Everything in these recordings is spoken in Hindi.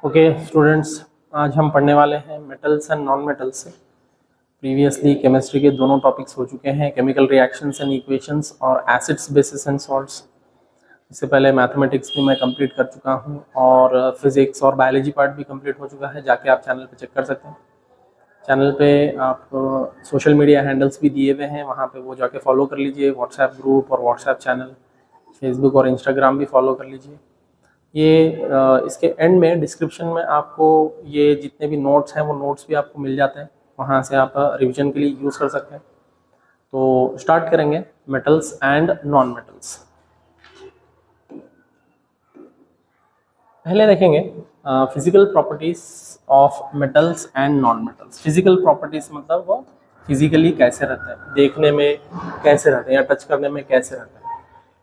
ओके स्टूडेंट्स, आज हम पढ़ने वाले हैं मेटल्स एंड नॉन मेटल्स से। प्रीवियसली केमिस्ट्री के दोनों टॉपिक्स हो चुके हैं, केमिकल रिएक्शंस एंड इक्वेशंस और एसिड्स, बेसिस एंड सॉल्ट्स। इससे पहले मैथमेटिक्स भी मैं कंप्लीट कर चुका हूं और फिजिक्स और बायोलॉजी पार्ट भी कंप्लीट हो चुका है। जाके आप चैनल पे चेक कर सकते हैं। चैनल पे आप सोशल मीडिया हैंडल्स भी दिए हुए हैं, वहाँ पे वो जाके फॉलो कर लीजिए। व्हाट्सएप ग्रुप और व्हाट्सएप चैनल, फेसबुक और इंस्टाग्राम भी फॉलो कर लीजिए। ये इसके एंड में डिस्क्रिप्शन में आपको ये जितने भी नोट्स हैं वो नोट्स भी आपको मिल जाते हैं, वहाँ से आप रिवीजन के लिए यूज़ कर सकते हैं। तो स्टार्ट करेंगे मेटल्स एंड नॉन मेटल्स। पहले देखेंगे physical properties of metals and non metals. Physical properties मतलब वो फिजिकली कैसे रहते हैं, देखने में कैसे रहते हैं या टच करने में कैसे रहते हैं।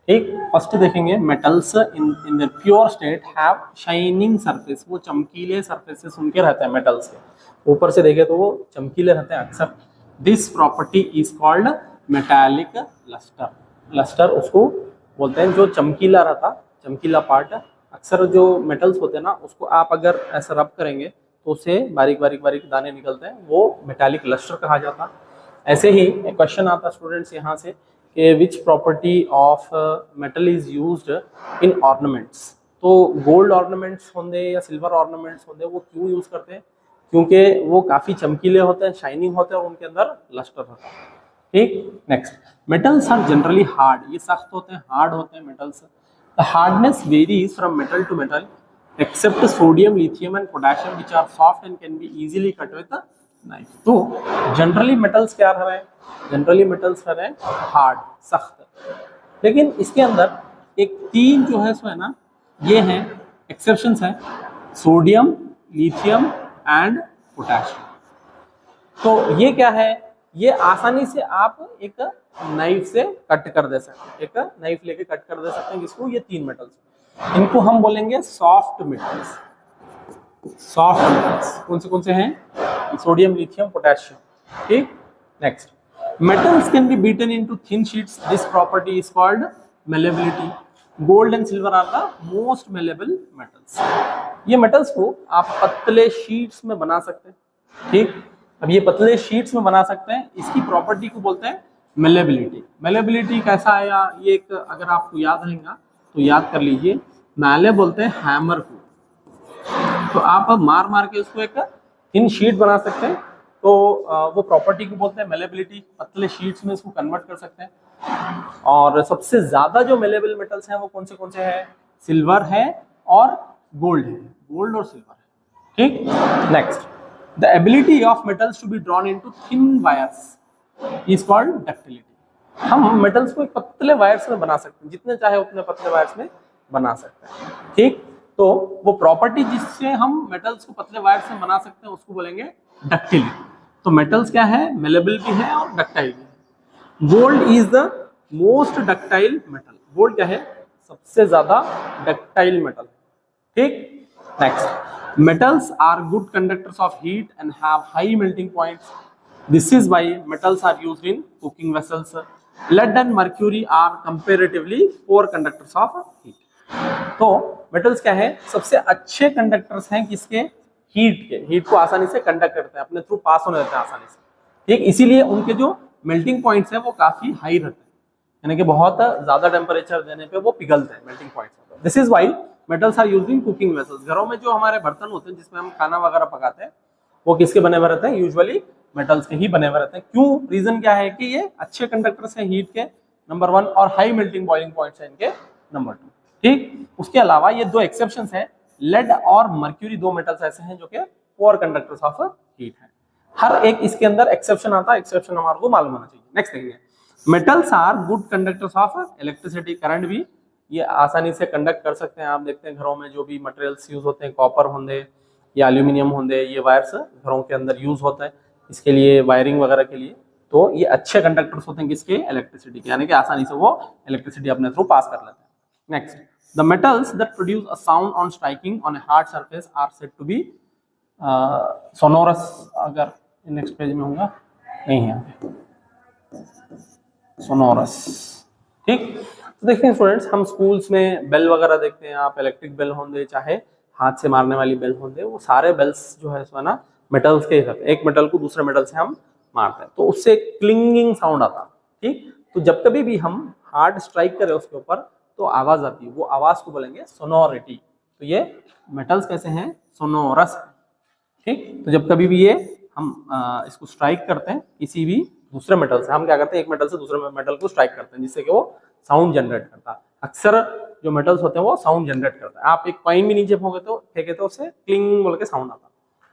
ठीक, फर्स्ट देखेंगे metals in the pure state have shining surface. वो चमकीले सरफेसेस उनके रहते हैं मेटल्स के, ऊपर से देखे तो वो चमकीले रहते हैं अक्सर। This property is called metallic lustre. Lustre उसको बोलते हैं जो चमकीला रहता, चमकीला पार्ट। अक्सर जो मेटल्स होते हैं ना, उसको आप अगर ऐसा रब करेंगे तो उससे बारीक बारीक बारीक दाने निकलते हैं, वो मेटालिक लस्टर कहा जाता। ऐसे ही एक क्वेश्चन आता स्टूडेंट्स यहाँ से कि which property of metal is used in ornaments. तो गोल्ड ऑर्नामेंट्स होंगे या सिल्वर ऑर्नामेंट्स होंगे, वो क्यों यूज करते हैं? क्योंकि वो काफ़ी चमकीले होते हैं, शाइनिंग होते हैं और उनके अंदर लस्टर होता है। ठीक, next, metals are generally hard. ये सख्त होते हैं, हार्ड होते हैं metals. The hardness varies from metal to metal except sodium, lithium and potassium which are soft and can be easily cut with the knife. तो जनरली मेटल्स क्या रह रहे हैं? जनरली मेटल्स रह रहे हैं हार्ड, सख्त। लेकिन इसके अंदर एक तीन जो है सो है ना, ये हैं एक्सेप्शंस हैं, सोडियम, लिथियम एंड पोटेशियम। तो ये क्या है? ये आसानी से आप एक नाइफ से कट कर दे सकते हैं, एक नाइफ लेके कट कर दे सकते हैं। किसको? ये तीन मेटल्स। इनको हम बोलेंगे सॉफ्ट मेटल्स। सॉफ्ट मेटल्स कौन से हैं? Sodium, lithium, potassium. ठीक, next, metals can be beaten into thin sheets. This property is called malleability. Gold and silver are the most malleable metals. ये metals को आप पतले शीट्स में बना सकते हैं। ठीक, अब ये पतले शीट्स में बना सकते हैं, इसकी प्रॉपर्टी को बोलते हैं malleability. malleability कैसा आया? ये एक अगर आपको याद रहेगा तो याद कर लीजिए। मैले बोलते हैं हैमर को, तो आप मार मार के उसको एक थिन शीट बना सकते हैं। तो वो प्रॉपर्टी को बोलते हैं मेलेबिलिटी। पतले शीट्स में इसको कन्वर्ट कर सकते हैं। और सबसे ज्यादा जो मेलेबल मेटल्स हैं वो कौन से हैं? सिल्वर है और गोल्ड है, गोल्ड और सिल्वर है। ठीक, next, the ability of metals to be drawn into thin wires is called ductility. हम मेटल्स को एक पतले वायर्स में बना सकते हैं, जितने चाहे उतने पतले वायर्स में बना सकते हैं। ठीक, तो वो प्रॉपर्टी जिससे हम मेटल्स को पतले वायर्स में बना सकते हैं उसको बोलेंगे डक्टिलिटी। तो मेटल्स क्या है? मेलेबल भी है और डक्टाइल भी है। Gold is the most ductile metal. Gold क्या है? सबसे ज्यादा डक्टाइल मेटल। ठीक, next, metals are good conductors of heat and have high melting points. This is why metals are used in cooking vessels. Lead and mercury are comparatively poor conductors of heat. तो मेटल्स क्या है? सबसे अच्छे कंडक्टर्स हैं किसके? हीट के। हीट को आसानी से कंडक्ट करते हैं, अपने थ्रू पास होने देते हैं आसानी से। ठीक, इसीलिए उनके जो मेल्टिंग पॉइंट्स हैं वो काफी हाई रहते हैं, यानी कि बहुत ज्यादा टेम्परेचर देने पे वो पिघलते हैं, melting points. This is why metals are used in cooking vessels. घरों में जो हमारे बर्तन होते हैं जिसमें हम खाना वगैरह पकाते हैं, वो किसके बने हुए रहते हैं? यूजुअली मेटल्स के ही बने हुए रहते हैं। क्यों? रीजन क्या है कि ये अच्छे कंडक्टर्स हैं हीट के, नंबर 1, और हाई मेल्टिंग बॉइलिंग पॉइंट्स हैं इनके, नंबर 2। ठीक, उसके अलावा ये दो एक्सेप्शंस हैं, लेड और मर्क्यूरी, दो मेटल्स ऐसे हैं जो कि पुअर कंडक्टर्स ऑफ हीट है। हर एक इसके अंदर एक्सेप्शन आता है, एक्सेप्शन हमारे को मालूम होना चाहिए। नेक्स्ट देखिए, metals are good conductors of electricity. Current भी ये आसानी से कंडक्ट कर सकते हैं। आप देखते हैं घरों में जो भी मटेरियल्स यूज होते हैं, कॉपर होंगे या एल्यूमिनियम होंगे, ये वायर्स घरों के अंदर यूज होता है इसके लिए, वायरिंग वगैरह के लिए। तो ये अच्छे कंडक्टर्स होते हैं किसके? इलेक्ट्रिसिटी के, यानी कि आसानी से वो इलेक्ट्रिसिटी अपने थ्रू पास कर लेते हैं। Next, the metals that produce a sound on striking on a hard surface are said to be sonorous। अगर नेक्स्ट पेज में होगा, नहीं है यहाँ पे, sonorous। ठीक, तो देखिए स्टूडेंट्स, हम स्कूल्स में बेल वगैरह देखते हैं, आप इलेक्ट्रिक बेल होंगे चाहे हाथ से मारने वाली बेल होंगे, वो सारे बेल्स जो है इसमें ना मेटल्स के ही रहते हैं। एक मेटल को दूसरे मेटल से हम मारते हैं तो उससे क्लिंगिंग साउंड आता है। ठीक, तो जब कभी भी हम हार्ड स्ट्राइक करें उसके ऊपर तो आवाज आती है, वो आवाज को बोलेंगे सोनोरिटी। तो ये मेटल्स कैसे हैं, सोनोरस। ठीक, तो जब कभी भी ये हम इसको स्ट्राइक करते हैं किसी भी दूसरे मेटल से, हम क्या करते हैं एक मेटल से दूसरे मेटल को स्ट्राइक करते हैं जिससे कि वो साउंड जनरेट करता है। अक्सर जो मेटल्स होते हैं वो साउंड जनरेट करता है। आप एक कॉइन भी नीचे फेंके तो उससे क्लिंग बोल के साउंड आता है,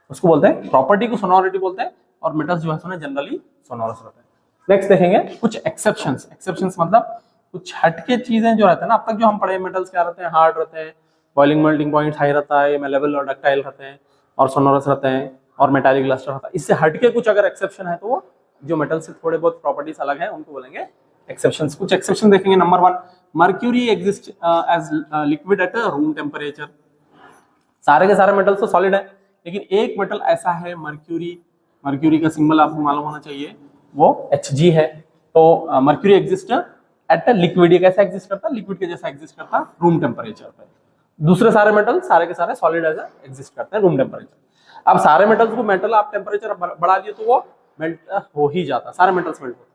उसको बोलते हैं, प्रॉपर्टी को सोनोरिटी बोलते हैं। और मेटल्स जो है जनरली सोनोरस होते हैं। नेक्स्ट देखेंगे कुछ एक्सेप्शंस। एक्सेप्शंस मतलब कुछ हटके चीजें जो रहते हैं ना, अब तक जो हम पढ़े मेटल्स क्या रहते हैं, हार्ड रहते हैं, बॉइलिंग मेल्टिंग पॉइंट हाई रहता है, मेलेबल और डक्टाइल रहते हैं, और सोनोरस रहते हैं, और मेटालिक लस्टर रहता है। इससे हटके कुछ अगर एक्सेप्शन है तो वो जो मेटल से थोड़े बहुत प्रॉपर्टीज अलग है उनको बोलेंगे एक्सेप्शंस। कुछ एक्सेप्शन देखेंगे। Number 1, mercury exist as liquid at room temperature. सारे के सारे मेटल्स तो सॉलिड है, लेकिन एक मेटल ऐसा है मर्क्यूरी, मर्क्यूरी का सिंबल आपको मालूम होना चाहिए, वो Hg है। तो मर्क्यूरी एग्जिस्ट एट लिक्विड। ये कैसा एग्जिस्ट करता है, लिक्विड के जैसा एग्जिस्ट करता है रूम टेम्परेचर पे। दूसरे सारे मेटल सारे के सारे सॉलिड एज एग्जिस्ट करते हैं रूम टेम्परेचर। अब सारे मेटल्स को मेटल आप टेम्परेचर बढ़ा दिए तो वो मेल्ट हो ही जाता, सारे मेटल्स मेल्ट होते हैं।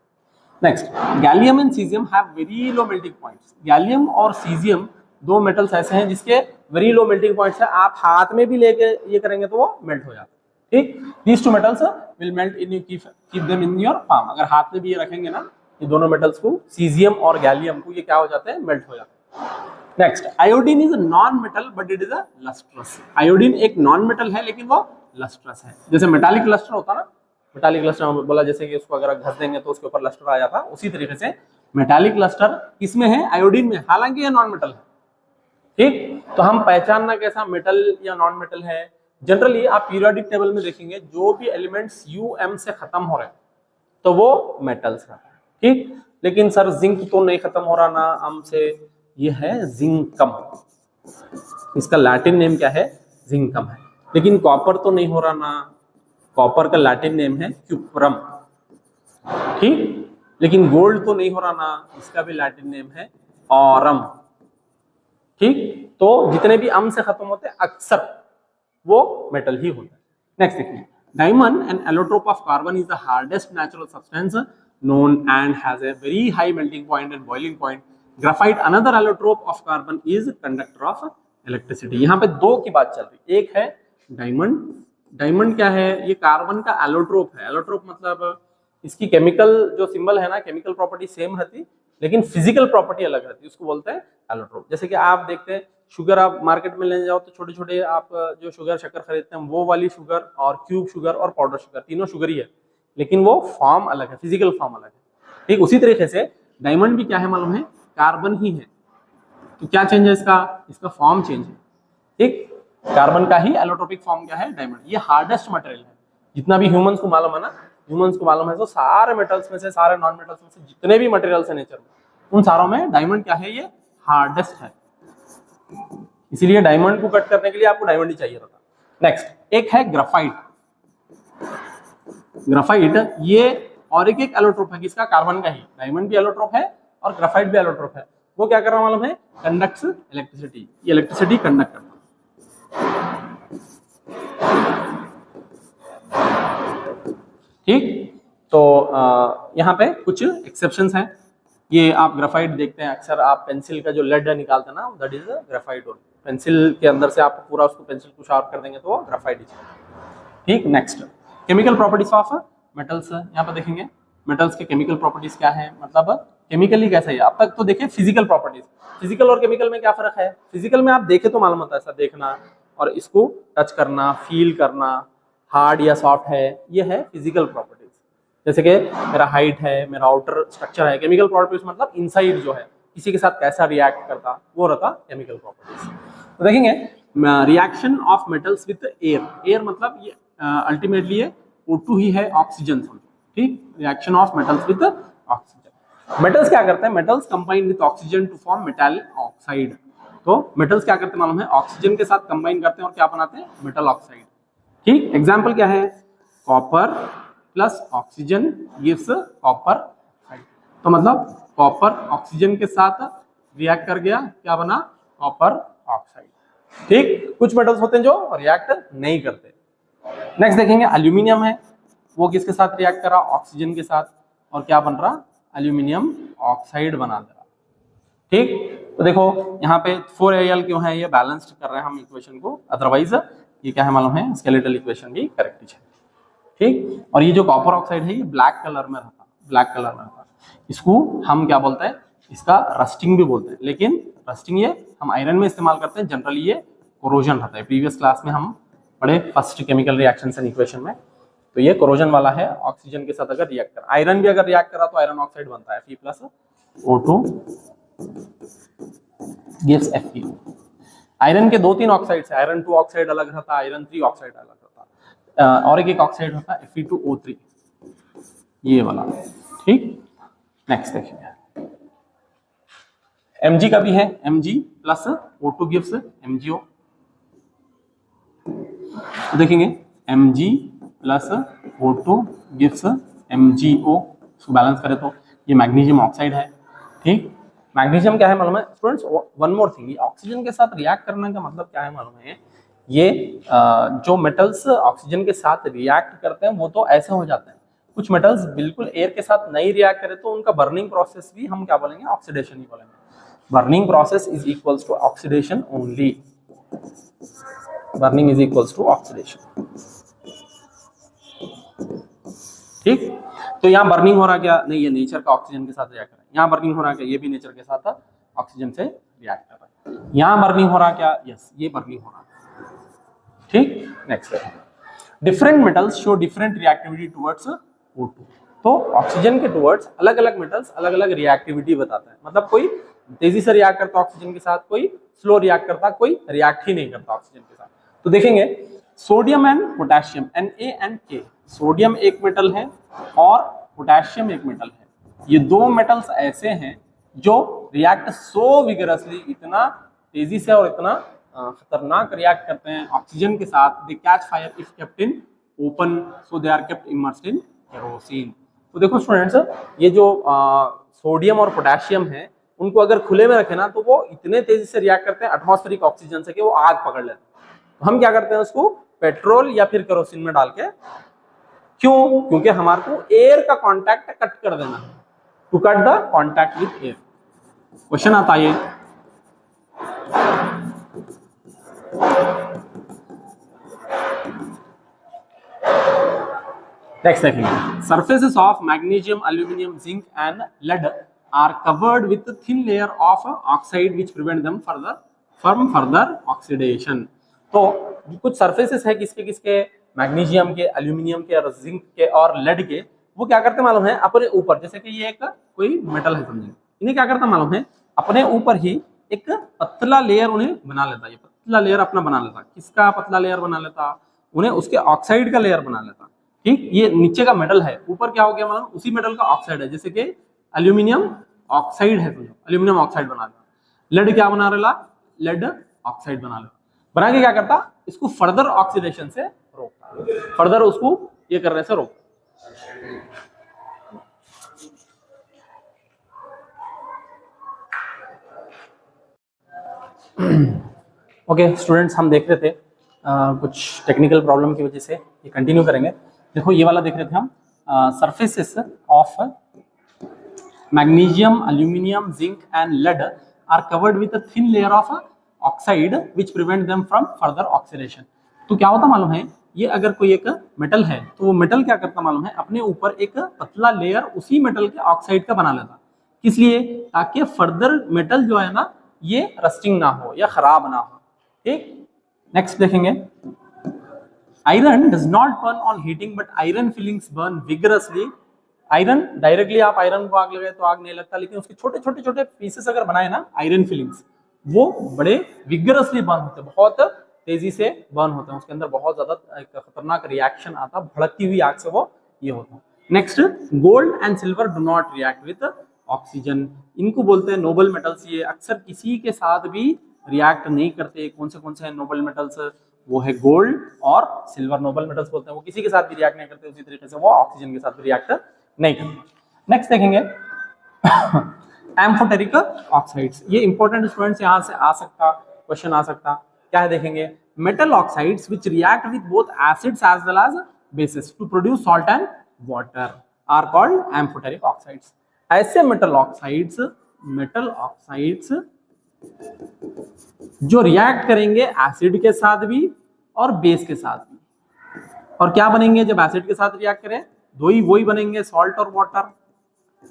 Next, gallium and caesium have very low melting points. Gallium और सीजियम दो मेटल्स ऐसे हैं जिसके वेरी लो मेल्टिंग पॉइंट्स है, आप हाथ में भी लेके ये करेंगे तो वो मेल्ट हो जाता है। ठीक, these two metals will melt in, you keep them in your palm. अगर हाथ में भी ये रखेंगे ना, ये दोनों मेटल्स को, सीजियम और गैलियम को, ये क्या हो जाते हैं, मेल्ट हो जाते हैं। Next, iodine is a non metal but it is a lustrous. Iodine एक नॉन मेटल है लेकिन वो लस्ट्रस है। जैसे मेटालिक लस्टर होता ना, मेटालिक लस्टर बोला जैसे कि उसको अगर घस देंगे तो उसके ऊपर लस्टर आ जाता, उसी तरीके से मेटालिक लस्टर किसमें है, आयोडीन में, हालांकि ये नॉन मेटल है। ठीक, तो हम पहचानना कैसा मेटल या नॉन मेटल है, जनरली आप पीरियोडिक टेबल में देखेंगे जो भी एलिमेंट्स UM से खत्म हो रहे हैं तो वो मेटल्स है। ठीक, लेकिन सर जिंक तो नहीं खत्म हो रहा ना अम से, ये है जिंकम, इसका लैटिन नेम क्या है, जिंकम है। लेकिन कॉपर तो नहीं हो रहा ना, कॉपर का लैटिन नेम है क्यूप्रम। ठीक, लेकिन गोल्ड तो नहीं हो रहा ना, इसका भी लैटिन नेम है ऑरम। ठीक, तो जितने भी अम से खत्म होते हैं अक्सर वो मेटल ही होता है। नेक्स्ट देखिए, diamond N allotrope of carbon is the hardest natural substance known and has a very high melting point and boiling point. Graphite, another allotrope of carbon, is conductor of electricity. यहाँ पे दो की बात चल रही, एक है डायमंड। डायमंड क्या है, ये कार्बन का एलोट्रोप है। एलोट्रोप मतलब इसकी केमिकल जो सिंबल है ना, केमिकल प्रॉपर्टी सेम रहती लेकिन फिजिकल प्रॉपर्टी अलग रहती, उसको बोलते हैं एलोट्रोप। जैसे कि आप देखते हैं शुगर, आप मार्केट में लेने जाओ तो छोटे छोटे आप जो शुगर शक्कर खरीदते हैं वो वाली शुगर, और क्यूब शुगर और पाउडर शुगर, तीनों शुगर ही है लेकिन वो फॉर्म अलग है, फिजिकल फॉर्म अलग है। ठीक, उसी तरीके से डायमंड भी क्या है मालूम है, कार्बन ही है। तो क्या चेंज है इसका फॉर्म चेंज है। ठीक, कार्बन का ही एलोट्रोपिक फॉर्म क्या है, डायमंड। ये हार्डेस्ट मटेरियल है, जितना भी ह्यूमंस को मालूम है ना, ह्यूमंस को मालूम है तो सारे मेटल्स में से, सारे नॉन मेटल्स में से जितने भी मटेरियल्स है नेचर में, उन सारों में डायमंड क्या है, ये हार्डेस्ट है। इसीलिए डायमंड को कट करने के लिए आपको डायमंड ही चाहिए रहता। नेक्स्ट, एक है ग्राफाइट। ग्राफाइट ये और एक एलोट्रोप है किसका, कार्बन का ही। डायमंड भी एलोट्रोप है और ग्राफाइट भी एलोट्रोप है। वो क्या कर रहा मालूम है, कंडक्ट्स इलेक्ट्रिसिटी। ये इलेक्ट्रिसिटी कंडक्ट करता है। ठीक, तो यहाँ पे कुछ एक्सेप्शंस हैं। ये आप ग्राफाइट देखते हैं अक्सर, आप पेंसिल का जो लेड निकालते हैं ना, दैट इज ग्राफाइट। और पेंसिल के अंदर से आप पूरा उसको पेंसिल को शार्प कर देंगे तो वो ग्राफाइट ही है। ठीक, next, chemical properties of metals. यहाँ पर देखेंगे मेटल्स के केमिकल प्रॉपर्टीज क्या है, मतलब केमिकली कैसा है। अब तक तो देखिए फिजिकल प्रॉपर्टीज। फिजिकल और केमिकल में क्या फर्क है, फिजिकल में आप देखे तो मालूम होता है, ऐसा देखना और इसको टच करना, फील करना, हार्ड या सॉफ्ट है, ये है फिजिकल प्रॉपर्टीज। जैसे कि मेरा हाइट है, मेरा आउटर स्ट्रक्चर है। केमिकल प्रॉपर्टीज मतलब इनसाइड जो है किसी के साथ कैसा रिएक्ट करता, वो रहता केमिकल प्रॉपर्टीज। तो देखेंगे reaction of metals with air. Air मतलब ये अल्टीमेटली ये O2 ही है, ऑक्सीजन। ठीक, reaction of metals with oxygen. Metals क्या करते हैं, metals combine with oxygen to form metal oxide. तो मेटल्स क्या करते हैं मालूम है, ऑक्सीजन के साथ कंबाइन करते हैं और क्या बनाते हैं, मेटल ऑक्साइड। ठीक, एग्जांपल क्या है, copper plus oxygen gives copper oxide. तो मतलब कॉपर ऑक्सीजन के साथ रिएक्ट कर गया, क्या बना, कॉपर ऑक्साइड। ठीक, कुछ मेटल्स होते हैं जो रिएक्ट नहीं करते। नेक्स्ट देखेंगे एल्यूमिनियम है, वो किसके साथ रिएक्ट करा, ऑक्सीजन के साथ, और क्या बन रहा, एल्यूमिनियम ऑक्साइड बना दे रहा। ठीक, तो देखो यहाँ पे 4Al क्यों है, ये बैलेंस्ड कर रहे हैं हम इक्वेशन को, अदरवाइज ये क्या है मालूम है, स्केलेटल इक्वेशन भी करेक्ट है। ठीक, और ये जो कॉपर ऑक्साइड है ये ब्लैक कलर में रहता, ब्लैक कलर में रहता, इसको हम क्या बोलते हैं, इसका रस्टिंग भी बोलते हैं, लेकिन रस्टिंग ये हम आयरन में इस्तेमाल करते हैं, जनरली ये कोरोजन रहता है। प्रीवियस क्लास में हम पढ़े first chemical reactions and equation में, तो ये कोरोजन वाला है, ऑक्सीजन के साथ अगर रिएक्ट करा, आयरन भी अगर रिएक्ट करा तो आयरन ऑक्साइड बनता है, Fe+O2 gives Fe। आयरन के 2-3 ऑक्साइड है, आयरन 2 ऑक्साइड अलग रहता है, आयरन 3 ऑक्साइड अलग रहता है, और एक ऑक्साइड होता है Fe2O3, ये वाला। ठीक, नेक्स्ट देखिए Mg का भी है, Mg+O2 gives MgO। तो देखेंगे Mg+O2 gives MgO, इसको बैलेंस करें तो ये मैग्नीशियम ऑक्साइड है। ठीक, मैग्नीशियम क्या है मालूम है स्टूडेंट्स, वन मोर थिंग, ये ऑक्सीजन के साथ रिएक्ट करने का मतलब क्या है मालूम है, ये जो मेटल्स ऑक्सीजन के साथ रिएक्ट करते हैं वो तो ऐसे हो जाते हैं, कुछ मेटल्स बिल्कुल एयर के साथ नहीं रिएक्ट करे तो उनका बर्निंग प्रोसेस भी हम क्या बोलेंगे, ऑक्सीडेशन ही बोलेंगे। Burning process is equals to oxidation only, burning is equals to oxidation. ठीक, तो यहाँ बर्निंग हो रहा क्या, नहीं ये नेचर का ऑक्सीजन के साथ रिएक्ट कर रहा है, यहाँ बर्निंग हो रहा क्या, ये भी नेचर के साथ ऑक्सीजन से रिएक्ट कर रहा है, यहाँ बर्निंग हो रहा क्या, यस ये बर्निंग हो रहा है। ठीक, next different metals show different reactivity towards O2। तो ऑक्सीजन के टुवर्ड्स अलग अलग मेटल्स अलग अलग रिएक्टिविटी बताता है, मतलब कोई तेजी से रिएक्ट करता ऑक्सीजन के साथ, कोई स्लो रिएक्ट करता, कोई रिएक्ट ही नहीं करता ऑक्सीजन के साथ। तो देखेंगे sodium and potassium Na&K, sodium एक मेटल है और पोटेशियम एक मेटल है, ये दो मेटल्स ऐसे हैं जो रिएक्ट सो विगरसली, इतना तेजी से और इतना खतरनाक रिएक्ट करते हैं ऑक्सीजन के साथ, they catch fire if kept in open, so they are kept immersed in kerosene. तो देखो स्टूडेंट्स, ये जो सोडियम और पोटेशियम है उनको अगर खुले में रखे ना तो वो इतने तेजी से रिएक्ट करते हैं एटमॉस्फेरिक ऑक्सीजन से कि वो आग पकड़ लेते हैं। तो हम क्या करते हैं, उसको पेट्रोल या फिर केरोसिन में डाल के, क्यों, क्योंकि हमारे को एयर का कांटेक्ट कट कर देना है, to cut the contact with air. Question आता है नेक्स्ट देखेंगे, surfaces of magnesium, aluminum, zinc and lead are covered with a thin layer of oxide which prevent them from further oxidation। तो कुछ surfaces है किसके किसके, मैग्नीशियम के, एल्यूमिनियम के और जिंक के और लेड के, वो क्या करते मालूम है, अपने ऊपर, जैसे कि ये एक कोई मेटल है समझिए, इन्हें क्या करता मालूम है, अपने ऊपर ही एक पतला लेयर उन्हें बना लेता, ये पतला लेयर अपना बना लेता, किसका पतला लेयर बना लेता, उन्हें उसके ऑक्साइड का लेयर बना लेता। ठीक, ये नीचे का मेटल है, ऊपर क्या हो गया मालूम, उसी मेटल का ऑक्साइड है, जैसे कि एल्यूमिनियम ऑक्साइड है, समझो एल्यूमिनियम ऑक्साइड बना लेता, लेड क्या बना रहा, लेड ऑक्साइड बना लेता, बना के क्या करता, इसको फर्दर ऑक्सीडेशन से रोकता, फर्दर उसको ये करने से रोकता। ओके स्टूडेंट्स, हम देख रहे थे कुछ टेक्निकल प्रॉब्लम की वजह से ये कंटिन्यू करेंगे। देखो ये वाला देख रहे थे हम, surfaces of magnesium, aluminium, zinc and lead are covered with a thin layer of oxide which prevent them from further oxidation. तो क्या होता मालूम है, ये अगर कोई एक मेटल है तो वो मेटल क्या करता मालूम है, अपने ऊपर एक पतला लेयर उसी मेटल के ऑक्साइड का बना लेता, किस लिए, ताकि फर्दर मेटल जो है ना ये रस्टिंग ना हो या खराब ना हो। ठीक, नेक्स्ट देखेंगे, iron does not burn on heating but iron filings burn vigorously. Iron directly आप आयरन को आग लगाए तो आग नहीं लगता, लेकिन उसके छोटे छोटे छोटे पीसेस अगर बनाए ना आयरन फिलिंग्स, वो बड़े विगरसली बर्न होते हैं, बहुत तेजी से बर्न होते हैं, उसके अंदर बहुत ज्यादा खतरनाक रिएक्शन आता, भड़कती हुई आग से वो ये होता है। Next, gold and silver do not react with oxygen, इनको बोलते हैं नोबल मेटल्स, ये अक्सर किसी के साथ भी रिएक्ट नहीं करते। कौन से हैं नोबल मेटल्स, वो है गोल्ड और सिल्वर, नोबल मेटल्स बोलते हैं, वो किसी के साथ भी रिएक्ट नहीं करते, उसी तरीके से वो ऑक्सीजन के साथ भी रिएक्ट नहीं करते। नेक्स्ट देखेंगे एम्फोटेरिक ऑक्साइड्स। ये इंपॉर्टेंट स्टूडेंट्स यहाँ से आ सकता, क्वेश्चन आ सकता, क्या है देखेंगे, metal oxides which react with both acids as well as bases to produce salt and water are called amphoteric oxides. ऐसे मेटल ऑक्साइड्स जो रिएक्ट करेंगे एसिड के साथ भी और बेस के साथ भी, और क्या बनेंगे जब एसिड के साथ रिएक्ट करें, वही बनेंगे सॉल्ट और वाटर,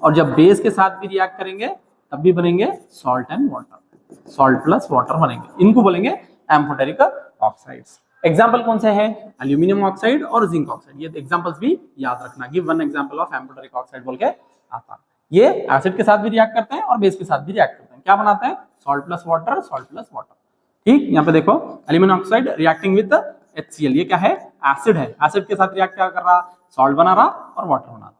और जब बेस के साथ भी रिएक्ट करेंगे तब भी बनेंगे salt and water, salt plus water बनेंगे, इनको बोलेंगे एम्फोटेरिक ऑक्साइड्स। एग्जांपल कौन से हैं, एल्यूमिनियम ऑक्साइड और जिंक ऑक्साइड, ये एग्जांपल्स भी याद रखना, give one example of amphoteric oxide बोल के आता। ये एसिड के साथ भी रिएक्ट करते हैं और बेस के साथ भी रिएक्ट करते हैं, क्या बनाते हैं, salt plus water, salt plus water. ठीक, यहाँ पे देखो aluminium oxide reacting with HCl, ये क्या है, एसिड है, एसिड के साथ रिएक्ट क्या कर रहा, सॉल्ट बना रहा और वाटर बना रहा।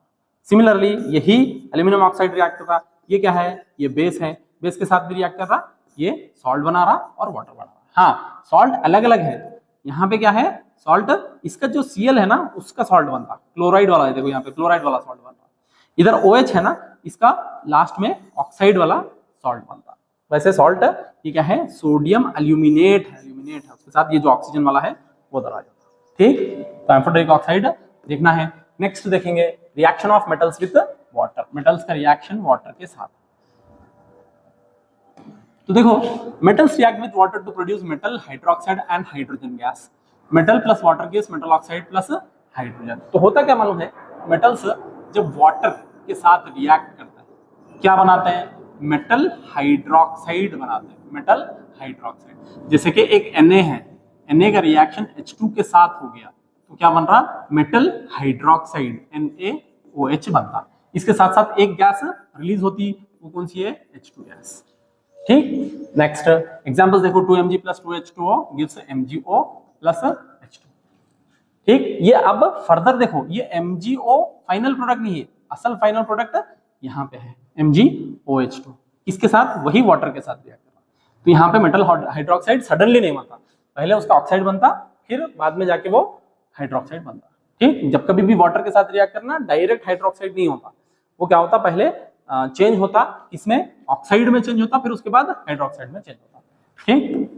सिमिलरली यही एल्यूमिनियम ऑक्साइड रिएक्ट कर रहा, ये क्या है, ये बेस है, बेस के साथ भी रिएक्ट कर रहा, ये सॉल्ट बना रहा और वाटर बना रहा। हाँ, सॉल्ट अलग अलग है, यहाँ पे क्या है, सॉल्ट इसका जो Cl है ना उसका सॉल्ट बनता, क्लोराइड वाला है, देखो यहाँ पे क्लोराइड वाला सॉल्ट बन रहा, इधर OH है ना, इसका लास्ट में ऑक्साइड वाला सॉल्ट बनता। वैसे सॉल्ट ये क्या है, सोडियम एल्यूमिनेट है, उसके साथ ये जो ऑक्सीजन वाला है वो उधर आ जाता। ठीक, तो एम्फोटेरिक ऑक्साइड देखना है। नेक्स्ट देखेंगे reaction of metals with water, metals का रिएक्शन वाटर के साथ। तो देखो metals react with water to produce metal hydroxide and hydrogen gas, metal plus water gives metal oxide plus hydrogen. तो होता क्या मालूम है, मेटल्स जब वाटर के साथ रिएक्ट करता है क्या बनाते हैं, मेटल हाइड्रोक्साइड बनाते हैं, मेटल हाइड्रोक्साइड। जैसे कि एक Na है, Na का रिएक्शन H2 के साथ हो गया तो क्या बन रहा, मेटल हाइड्रोक्साइड NaOH बनता। इसके साथ साथ एक गैस रिलीज होती, वो कौन सी है, H2 गैस। ठीक, नेक्स्ट एग्जांपल्स देखो, 2Mg + 2H2O gives MgO + H2। ठीक, ये अब फर्दर देखो, ये MgO फाइनल प्रोडक्ट नहीं है, असल फाइनल प्रोडक्ट यहाँ पे है MgOH2, इसके साथ वही वाटर के साथ रिएक्ट कर रहा। तो यहाँ पे मेटल हाइड्रोक्साइड सडनली नहीं बनता, पहले उसका ऑक्साइड बनता, फिर बाद में जाके वो हाइड्रोक्साइड बनता। ठीक, जब कभी भी वाटर के साथ रिएक्ट करना डायरेक्ट हाइड्रोक्साइड नहीं होता, वो क्या होता, पहले चेंज होता, इसमें ऑक्साइड में चेंज होता, फिर उसके बाद हाइड्रोक्साइड में चेंज होता। ठीक,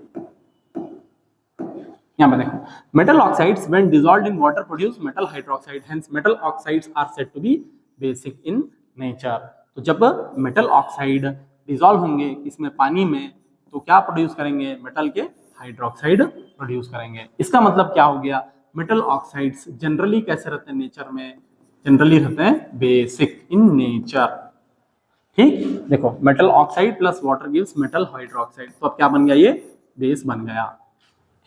यहाँ पे देखो, metal oxides when dissolved in water produce metal hydroxide, hence metal oxides are said to be basic in nature. तो जब मेटल ऑक्साइड डिसॉल्व होंगे इसमें पानी में, तो क्या प्रोड्यूस करेंगे, मेटल के हाइड्रोक्साइड प्रोड्यूस करेंगे। इसका मतलब क्या हो गया, मेटल ऑक्साइड्स जनरली कैसे रहते हैं नेचर में, जनरली रहते हैं बेसिक इन नेचर। ठीक, देखो metal oxide plus water gives metal hydroxide, तो अब क्या बन गया, ये बेस बन गया।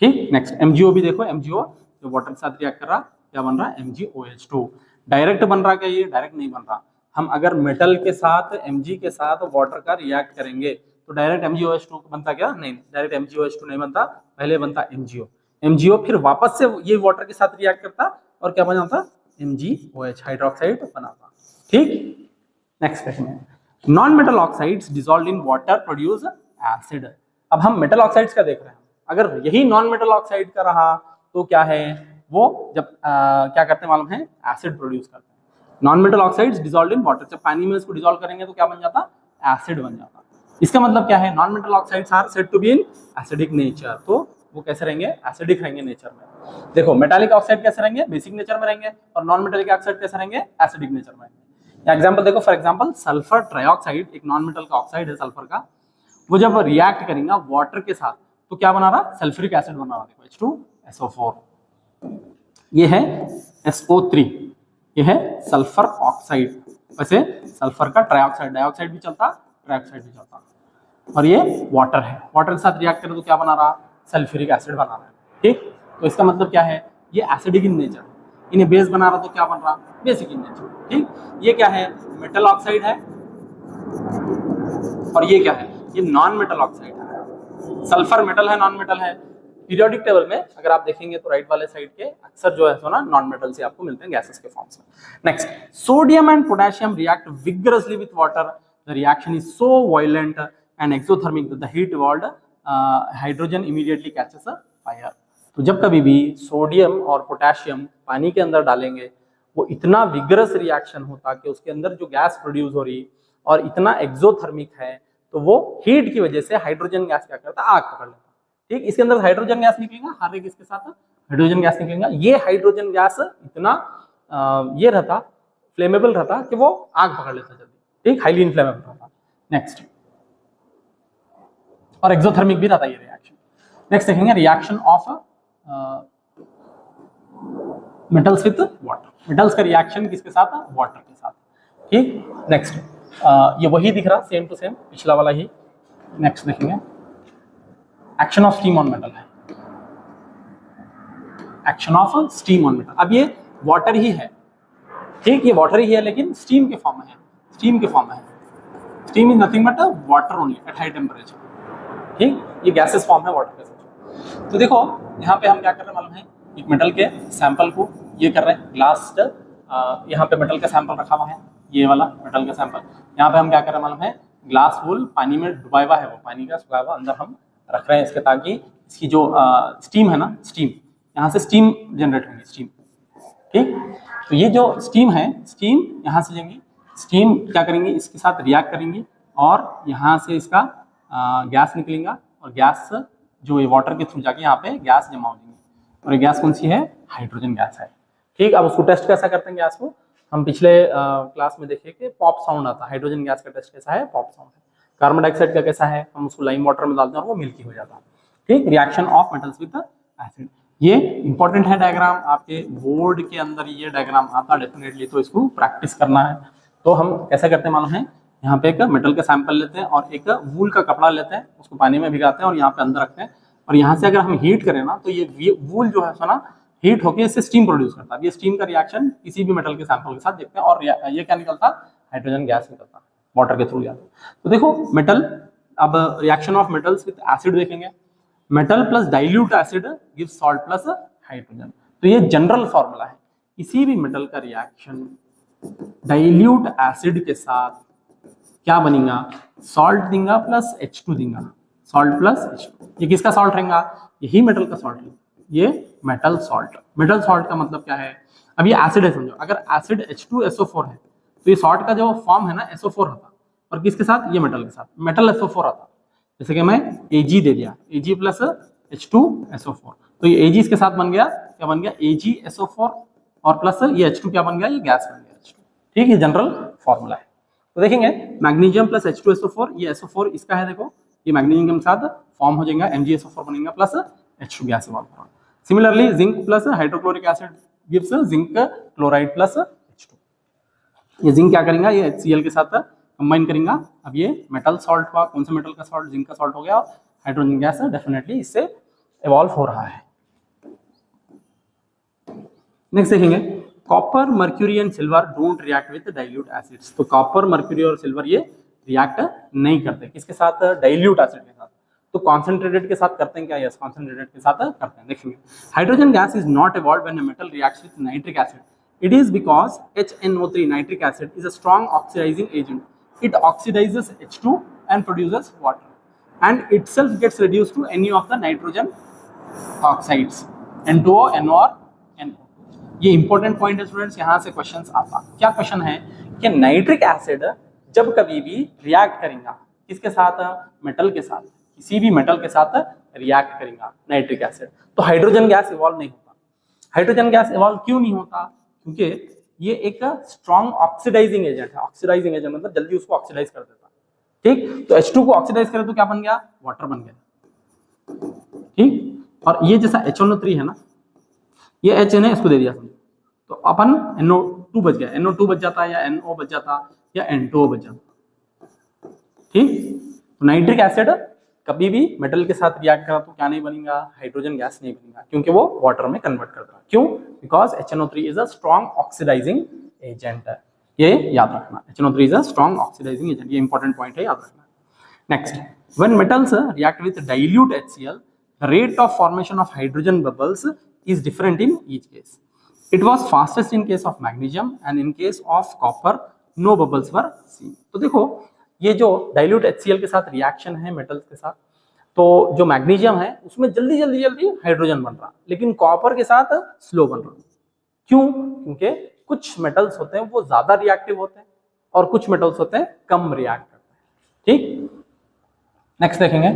ठीक, नेक्स्ट MgO भी देखो, MgO जो वाटर के साथ रिएक्ट कर रहा, क्या बन रहा, MgOH2। डायरेक्ट बन रहा क्या, ये डायरेक्ट नहीं बन रहा, हम अगर मेटल के साथ Mg के साथ वाटर का रिएक्ट करेंगे तो डायरेक्ट MgOH2 बनता क्या, नहीं, डायरेक्ट MgOH2 नहीं बनता, पहले बनता MgO फिर वापस से ये वाटर के साथ रिएक्ट करता और क्या बन जाता, MgOH हाइड्रोक्साइड बनाता। ठीक, next question, non metal oxides dissolved in water produce acid. अब हम मेटल ऑक्साइड्स का देख रहे हैं, अगर यही नॉन मेटल ऑक्साइड का रहा तो क्या है, वो जब क्या करते हैं मालूम है, एसिड प्रोड्यूस करते हैं। Non metal oxides dissolved in water, जब पानी में इसको डिसॉल्व करेंगे तो क्या बन जाता, एसिड बन जाता। इसका मतलब क्या है, non metal oxides are said to be in acidic nature, तो वो कैसे रहेंगे, एसिडिक रहेंगे नेचर में। देखो मेटालिक ऑक्साइड कैसे रहेंगे, बेसिक नेचर में रहेंगे, और नॉन मेटालिक ऑक्साइड कैसे रहेंगे, एसिडिक नेचर में रहेंगे। एग्जांपल देखो, फॉर एग्जांपल सल्फर ट्राइऑक्साइड, एक नॉन मेटल का ऑक्साइड है सल्फर का, वो जब रिएक्ट करेंगे वाटर के साथ तो क्या बना रहा, सल्फ्यूरिक एसिड बना रहा, देखो H2SO4, ये है SO3, ये है सल्फर ऑक्साइड। वैसे सल्फर का ट्राइऑक्साइड, डाइऑक्साइड भी चलता, ट्राइऑक्साइड भी चलता, और ये वाटर है, वाटर के साथ रिएक्ट करे तो क्या बना रहा, सल्फ्यूरिक एसिड बना रहा है। ठीक, तो इसका मतलब क्या है, ये एसिडिक इन नेचर, इन्हें बेस बना रहा तो क्या बन रहा, बेसिक इन नेचर। ठीक, ये क्या है, मेटल ऑक्साइड है, और ये क्या है, ये नॉन मेटल ऑक्साइड है। सल्फर मेटल है, नॉन मेटल है। पीरियोडिक टेबल में अगर आप देखेंगे तो राइट वाले साइड के अक्सर जो है सो ना नॉन मेटल से आपको मिलते हैं गैसेस के फॉर्म्स में। Next, sodium and potassium react vigorously with water, the reaction is so violent and exothermic that the heat evolved hydrogen immediately catches fire. तो जब कभी भी सोडियम और पोटेशियम पानी के अंदर डालेंगे वो इतना विगरस रिएक्शन होता कि उसके अंदर जो गैस प्रोड्यूस हो रही और इतना एक्सोथर्मिक है, तो वो हीट की वजह से हाइड्रोजन गैस क्या करता है, आग पकड़ लेता है। ठीक, इसके अंदर हाइड्रोजन गैस निकलेगा, हर एक इसके साथ हाइड्रोजन गैस निकलेगा। ये हाइड्रोजन गैस इतना ये रहता, फ्लेमेबल रहता कि वो आग पकड़ लेता जल्दी। ठीक, हाईली इनफ्लेमेबल रहता। नेक्स्ट, और एक्सोथर्मिक भी रहता ये रिएक्शन। नेक्स्ट देखेंगे reaction of metals with water. Metals का रिएक्शन किसके साथ, वाटर के साथ। ठीक, नेक्स्ट ये वही दिख रहा, सेम टू सेम पिछला वाला ही। नेक्स्ट देखेंगे action of steam on metal है, action of steam on metal. अब ये वाटर ही है, ठीक, ये वाटर ही है लेकिन स्टीम के फॉर्म में है, स्टीम के फॉर्म में है। Steam is nothing but water only at high temperature. ठीक, ये गैसेस फॉर्म है वाटर के साथ। तो देखो यहाँ पे हम क्या कर रहे हैं मालूम है, एक मेटल के सैंपल को ये कर रहे हैं, ग्लास यहाँ पे मेटल का सैंपल रखा हुआ है, ये वाला मेटल का सैंपल। यहाँ पे हम क्या कर रहे हैं मालूम है, ग्लास वूल पानी में डुबाया हुआ है, वो पानी का सुखाया हुआ अंदर हम रख रहे हैं इसके, ताकि इसकी जो स्टीम है ना, स्टीम यहाँ से स्टीम जनरेट होगी, स्टीम। ठीक, तो ये जो स्टीम है, स्टीम यहाँ से जाएंगी, स्टीम क्या करेंगे, इसके साथ रिएक्ट करेंगी और यहाँ से इसका गैस निकलेगा, और गैस जो ये वाटर के थ्रू जाके यहाँ पे गैस जमा हो जाएंगी, और ये गैस कौन सी है, हाइड्रोजन गैस है। ठीक, अब उसको टेस्ट कैसा करते हैं गैस को, हम पिछले क्लास में देखे कि पॉप साउंड आता है। हाइड्रोजन गैस का टेस्ट कैसा है, पॉप साउंड है। कार्बन डाइऑक्साइड का कैसा है, हम उसको लाइम वाटर में डालते हैं और वो मिल्की हो जाता है। ठीक, reaction of metals with acid, ये इंपॉर्टेंट है डायग्राम, आपके बोर्ड के अंदर ये डायग्राम आता डेफिनेटली, तो इसको प्रैक्टिस करना है। तो हम कैसा करते हैं मालूम है, यहाँ पे एक मेटल का सैंपल लेते हैं और एक वूल का कपड़ा लेते हैं, उसको पानी में भिगाते हैं और यहाँ पे अंदर रखते हैं, और यहाँ से अगर हम हीट करें ना, तो ये वूल जो है सोना हीट होकर इससे स्टीम प्रोड्यूस करता है। ये स्टीम का रिएक्शन किसी भी मेटल के सैंपल के साथ देखते हैं, और ये क्या निकलता, हाइड्रोजन गैस निकलता, वाटर के थ्रू जाता। तो देखो मेटल, अब reaction of metals with acid देखेंगे। Metal plus dilute acid gives salt plus hydrogen. तो ये जनरल फॉर्मूला है, किसी भी मेटल का रिएक्शन डाइल्यूट एसिड के साथ क्या बनेगा, सॉल्ट देगा प्लस H2 देगा, सॉल्ट प्लस H2। ये किसका सॉल्ट रहेगा, यही मेटल का सॉल्ट है, ये मेटल सॉल्ट। मेटल सॉल्ट का मतलब क्या है, अब ये एसिड है समझो, अगर एसिड H2SO4 है तो ये सॉल्ट का जो फॉर्म है ना SO4 होता, और किसके साथ, ये मेटल के साथ मेटल SO4 आता। जैसे कि मैं Ag दे दिया, Ag प्लस H2SO4, तो ये Ag इसके साथ बन गया, क्या बन गया, AgSO4, और प्लस ये H2 क्या बन गया, ये गैस बन गया H2। ठीक, ये जनरल फॉर्मूला है। तो देखेंगे मैग्नीशियम प्लस H2SO4, ये SO4 इसका है, देखो ये मैग्नीशियम के साथ फॉर्म हो जाएगा, MgSO4 बनेगा प्लस H2 गैस इवॉल्व होगा। Similarly zinc plus hydrochloric acid gives zinc chloride plus H2। ये जिंक क्या करेंगे, ये HCl के साथ कंबाइन करेंगे। अब ये मेटल सॉल्ट हुआ, कौन सा मेटल का सॉल्ट, जिंक का सॉल्ट हो गया, हाइड्रोजन गैस डेफिनेटली इससे इवॉल्व हो रहा है। नेक्स्ट देखेंगे copper, mercury and silver don't react with dilute acids. तो कॉपर, मर्क्यूरी और सिल्वर ये रिएक्ट नहीं करते, किसके साथ, डाइल्यूट एसिड के साथ। तो कॉन्सेंट्रेटेड के साथ करते हैं क्या, यस कॉन्सेंट्रेटेड के साथ करते हैं। देखेंगे hydrogen gas is not evolve when a metal reacts with nitric acid, it is because HNO3 nitric acid is a strong oxidizing agent. It oxidizes H2 and produces water and itself gets reduced to any of the nitrogen oxides, N2O, NO और NO। ये इंपॉर्टेंट पॉइंट है स्टूडेंट्स, यहाँ से क्वेश्चंस आता। क्या क्वेश्चन है कि नाइट्रिक एसिड जब कभी भी रिएक्ट करेगा किसके साथ, मेटल के साथ, किसी भी मेटल के साथ रिएक्ट करेगा नाइट्रिक एसिड, तो हाइड्रोजन गैस इवॉल्व नहीं होता। हाइड्रोजन गैस इवॉल्व क्यों नहीं होता, क्योंकि ये एक स्ट्रॉन्ग ऑक्सीडाइजिंग एजेंट है। ऑक्सीडाइजिंग एजेंट मतलब जल्दी उसको ऑक्सीडाइज कर देता। ठीक, तो H2 को ऑक्सीडाइज करे तो क्या बन गया, वाटर बन गया। ठीक, और ये जैसा HNO3 है ना, ये H ने इसको दे दिया समझो, तो अपन NO2 बच गया, NO2 बच जाता या NO बच जाता या N2O बच जाता। ठीक, तो नाइट्रिक एसिड कभी भी मेटल के साथ रिएक्ट करा तो क्या नहीं बनेगा, हाइड्रोजन गैस नहीं बनेगा, क्योंकि वो वाटर में कन्वर्ट करता है। क्यों, because HNO3 is a strong oxidising agent है, ये याद रखना। HNO3 is a strong oxidising agent, ये इंपॉर्टेंट पॉइंट है, याद रखना। Next, when metals react with dilute HCl, the rate of formation of hydrogen bubbles is different in each case. It was fastest in case of magnesium and in case of copper no bubbles were seen. तो देखो ये जो डाइल्यूट HCl के साथ रिएक्शन है मेटल्स के साथ, तो जो मैग्नीशियम है उसमें जल्दी जल्दी जल्दी हाइड्रोजन बन रहा, लेकिन कॉपर के साथ स्लो बन रहा। क्यों, क्योंकि कुछ मेटल्स होते हैं वो ज्यादा रिएक्टिव होते हैं और कुछ मेटल्स होते हैं कम रिएक्ट करते हैं। ठीक, नेक्स्ट देखेंगे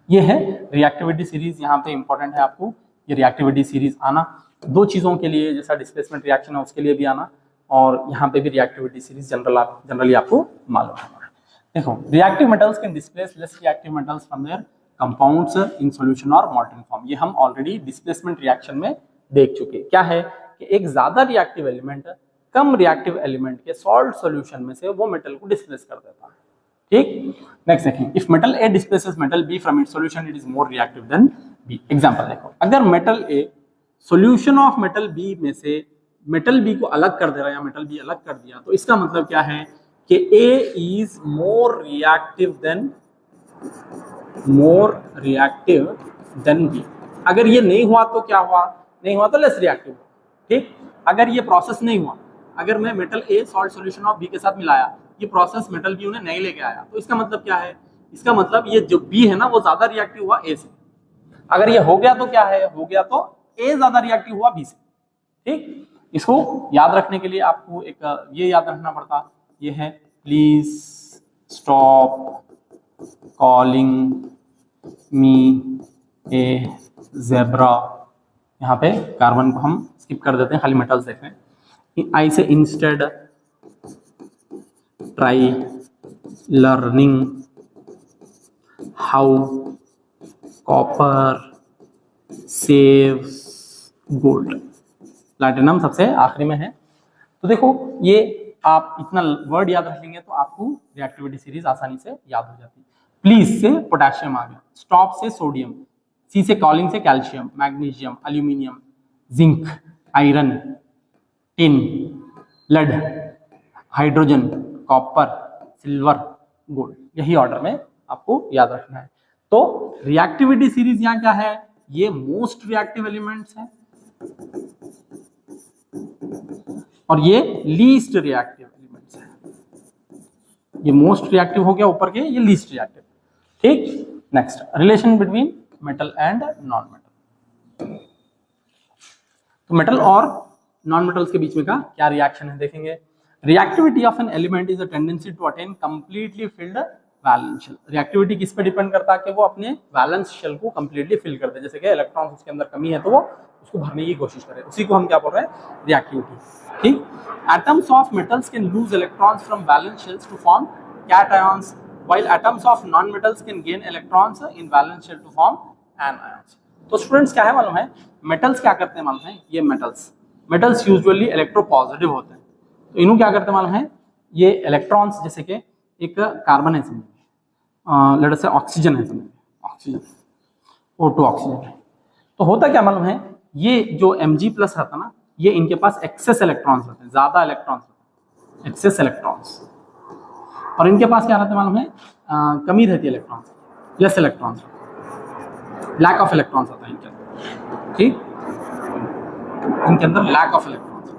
ये है रिएक्टिविटी सीरीज। यहाँ पे इंपॉर्टेंट है आपको ये रिएक्टिविटी सीरीज आना दो चीजों के लिए, जैसा डिस्प्लेसमेंट रिएक्शन है उसके लिए भी आना, और यहाँ पे भी रिएक्टिविटी सीरीज जनरली आपको मालूम है। देखो, reactive metals can displace less reactive metals from their compounds in solution और मॉल्टन फॉर्म। ये हम ऑलरेडी डिस्प्लेसमेंट रिएक्शन में देख चुके। क्या है कि एक ज्यादा रिएक्टिव एलिमेंट कम रिएक्टिव एलिमेंट के सॉल्ट सॉल्यूशन में से वो मेटल को डिस्प्लेस कर देता है। ठीक, नेक्स्ट देखें, if metal A displaces metal B from its solution it is more reactive than B. Example देखो, अगर metal A solution of metal B में से मेटल बी को अलग कर दे रहा है या मेटल बी अलग कर दिया, तो इसका मतलब क्या है कि A is more reactive than B. अगर ये नहीं हुआ तो क्या हुआ, नहीं हुआ तो लेस रिएक्टिव। ठीक, अगर ये प्रोसेस नहीं हुआ, अगर मैं metal A salt solution of B के साथ मिलाया, ये प्रोसेस मेटल बी उन्हें नहीं लेके आया, तो इसका मतलब क्या है, इसका मतलब ये जो बी है ना वो ज्यादा रिएक्टिव हुआ ए से। अगर ये हो गया तो क्या है, हो गया तो ए ज्यादा रिएक्टिव हुआ बी से। ठीक, इसको याद रखने के लिए आपको एक ये याद रखना पड़ता, ये है please stop calling me A zebra. यहाँ पे कार्बन को हम स्किप कर देते हैं, खाली मेटल्स देख रहे हैं। आई से instead try learning how copper saves gold. Platinum सबसे आखिरी में है। तो देखो, ये आप इतना वर्ड याद रख लेंगे तो आपको रिएक्टिविटी सीरीज आसानी से याद हो जाती है। प्लीज से पोटेशियम आ गया, स्टॉप से सोडियम, सी से कॉलिंग से calcium, magnesium, aluminium, zinc, iron, tin, lead, hydrogen, copper, silver, gold. यही ऑर्डर में आपको याद रखना है। तो रिएक्टिविटी सीरीज यहाँ क्या है, ये मोस्ट रिएक्टिव एलिमेंट्स हैं और ये लीस्ट रिएक्टिव एलिमेंट्स हैं। ये मोस्ट रिएक्टिव हो गया ऊपर के, ये लीस्ट रिएक्टिव। ठीक, next, relation between metal and non metal. तो मेटल और नॉन मेटल्स के बीच में का क्या रिएक्शन है देखेंगे। Reactivity of an element is a tendency to attain completely filled valence shell. Reactivity किस पे डिपेंड करता है कि वो अपने वैलेंस शेल को कंप्लीटली फिल कर दे। जैसे कि इलेक्ट्रॉन्स उसके अंदर कमी है तो वो उसको भरने की कोशिश करे, उसी को हम क्या बोल रहे हैं, रिएक्टिविटी। ठीक, atoms of metals can lose electrons from valence shells to form cations, while atoms of non metals can gain electrons in valence shell to form anions. तो स्टूडेंट्स क्या है मालूम है, मेटल्स क्या करते हैं मालूम है, ये मेटल्स यूजुअली इलेक्ट्रोपॉजिटिव होते हैं। तो इन्हों क्या करते हैं मालूम है, ये इलेक्ट्रॉन्स, जैसे कि एक कार्बन है समझ, लेट अस से ऑक्सीजन है समझ, ऑक्सीजन O2 ऑक्सीजन है। तो होता क्या मालूम है, ये जो Mg+ रहता ना, ये इनके पास एक्सेस इलेक्ट्रॉन्स रहते हैं, ज्यादा इलेक्ट्रॉन्स रहते हैं, एक्सेस इलेक्ट्रॉन्स। और इनके पास क्या रहता है मालूम है, कमी रहती है electrons, less electrons, lack of electrons होता है इनके अंदर। ठीक, इनके अंदर लैक ऑफ इलेक्ट्रॉन्स।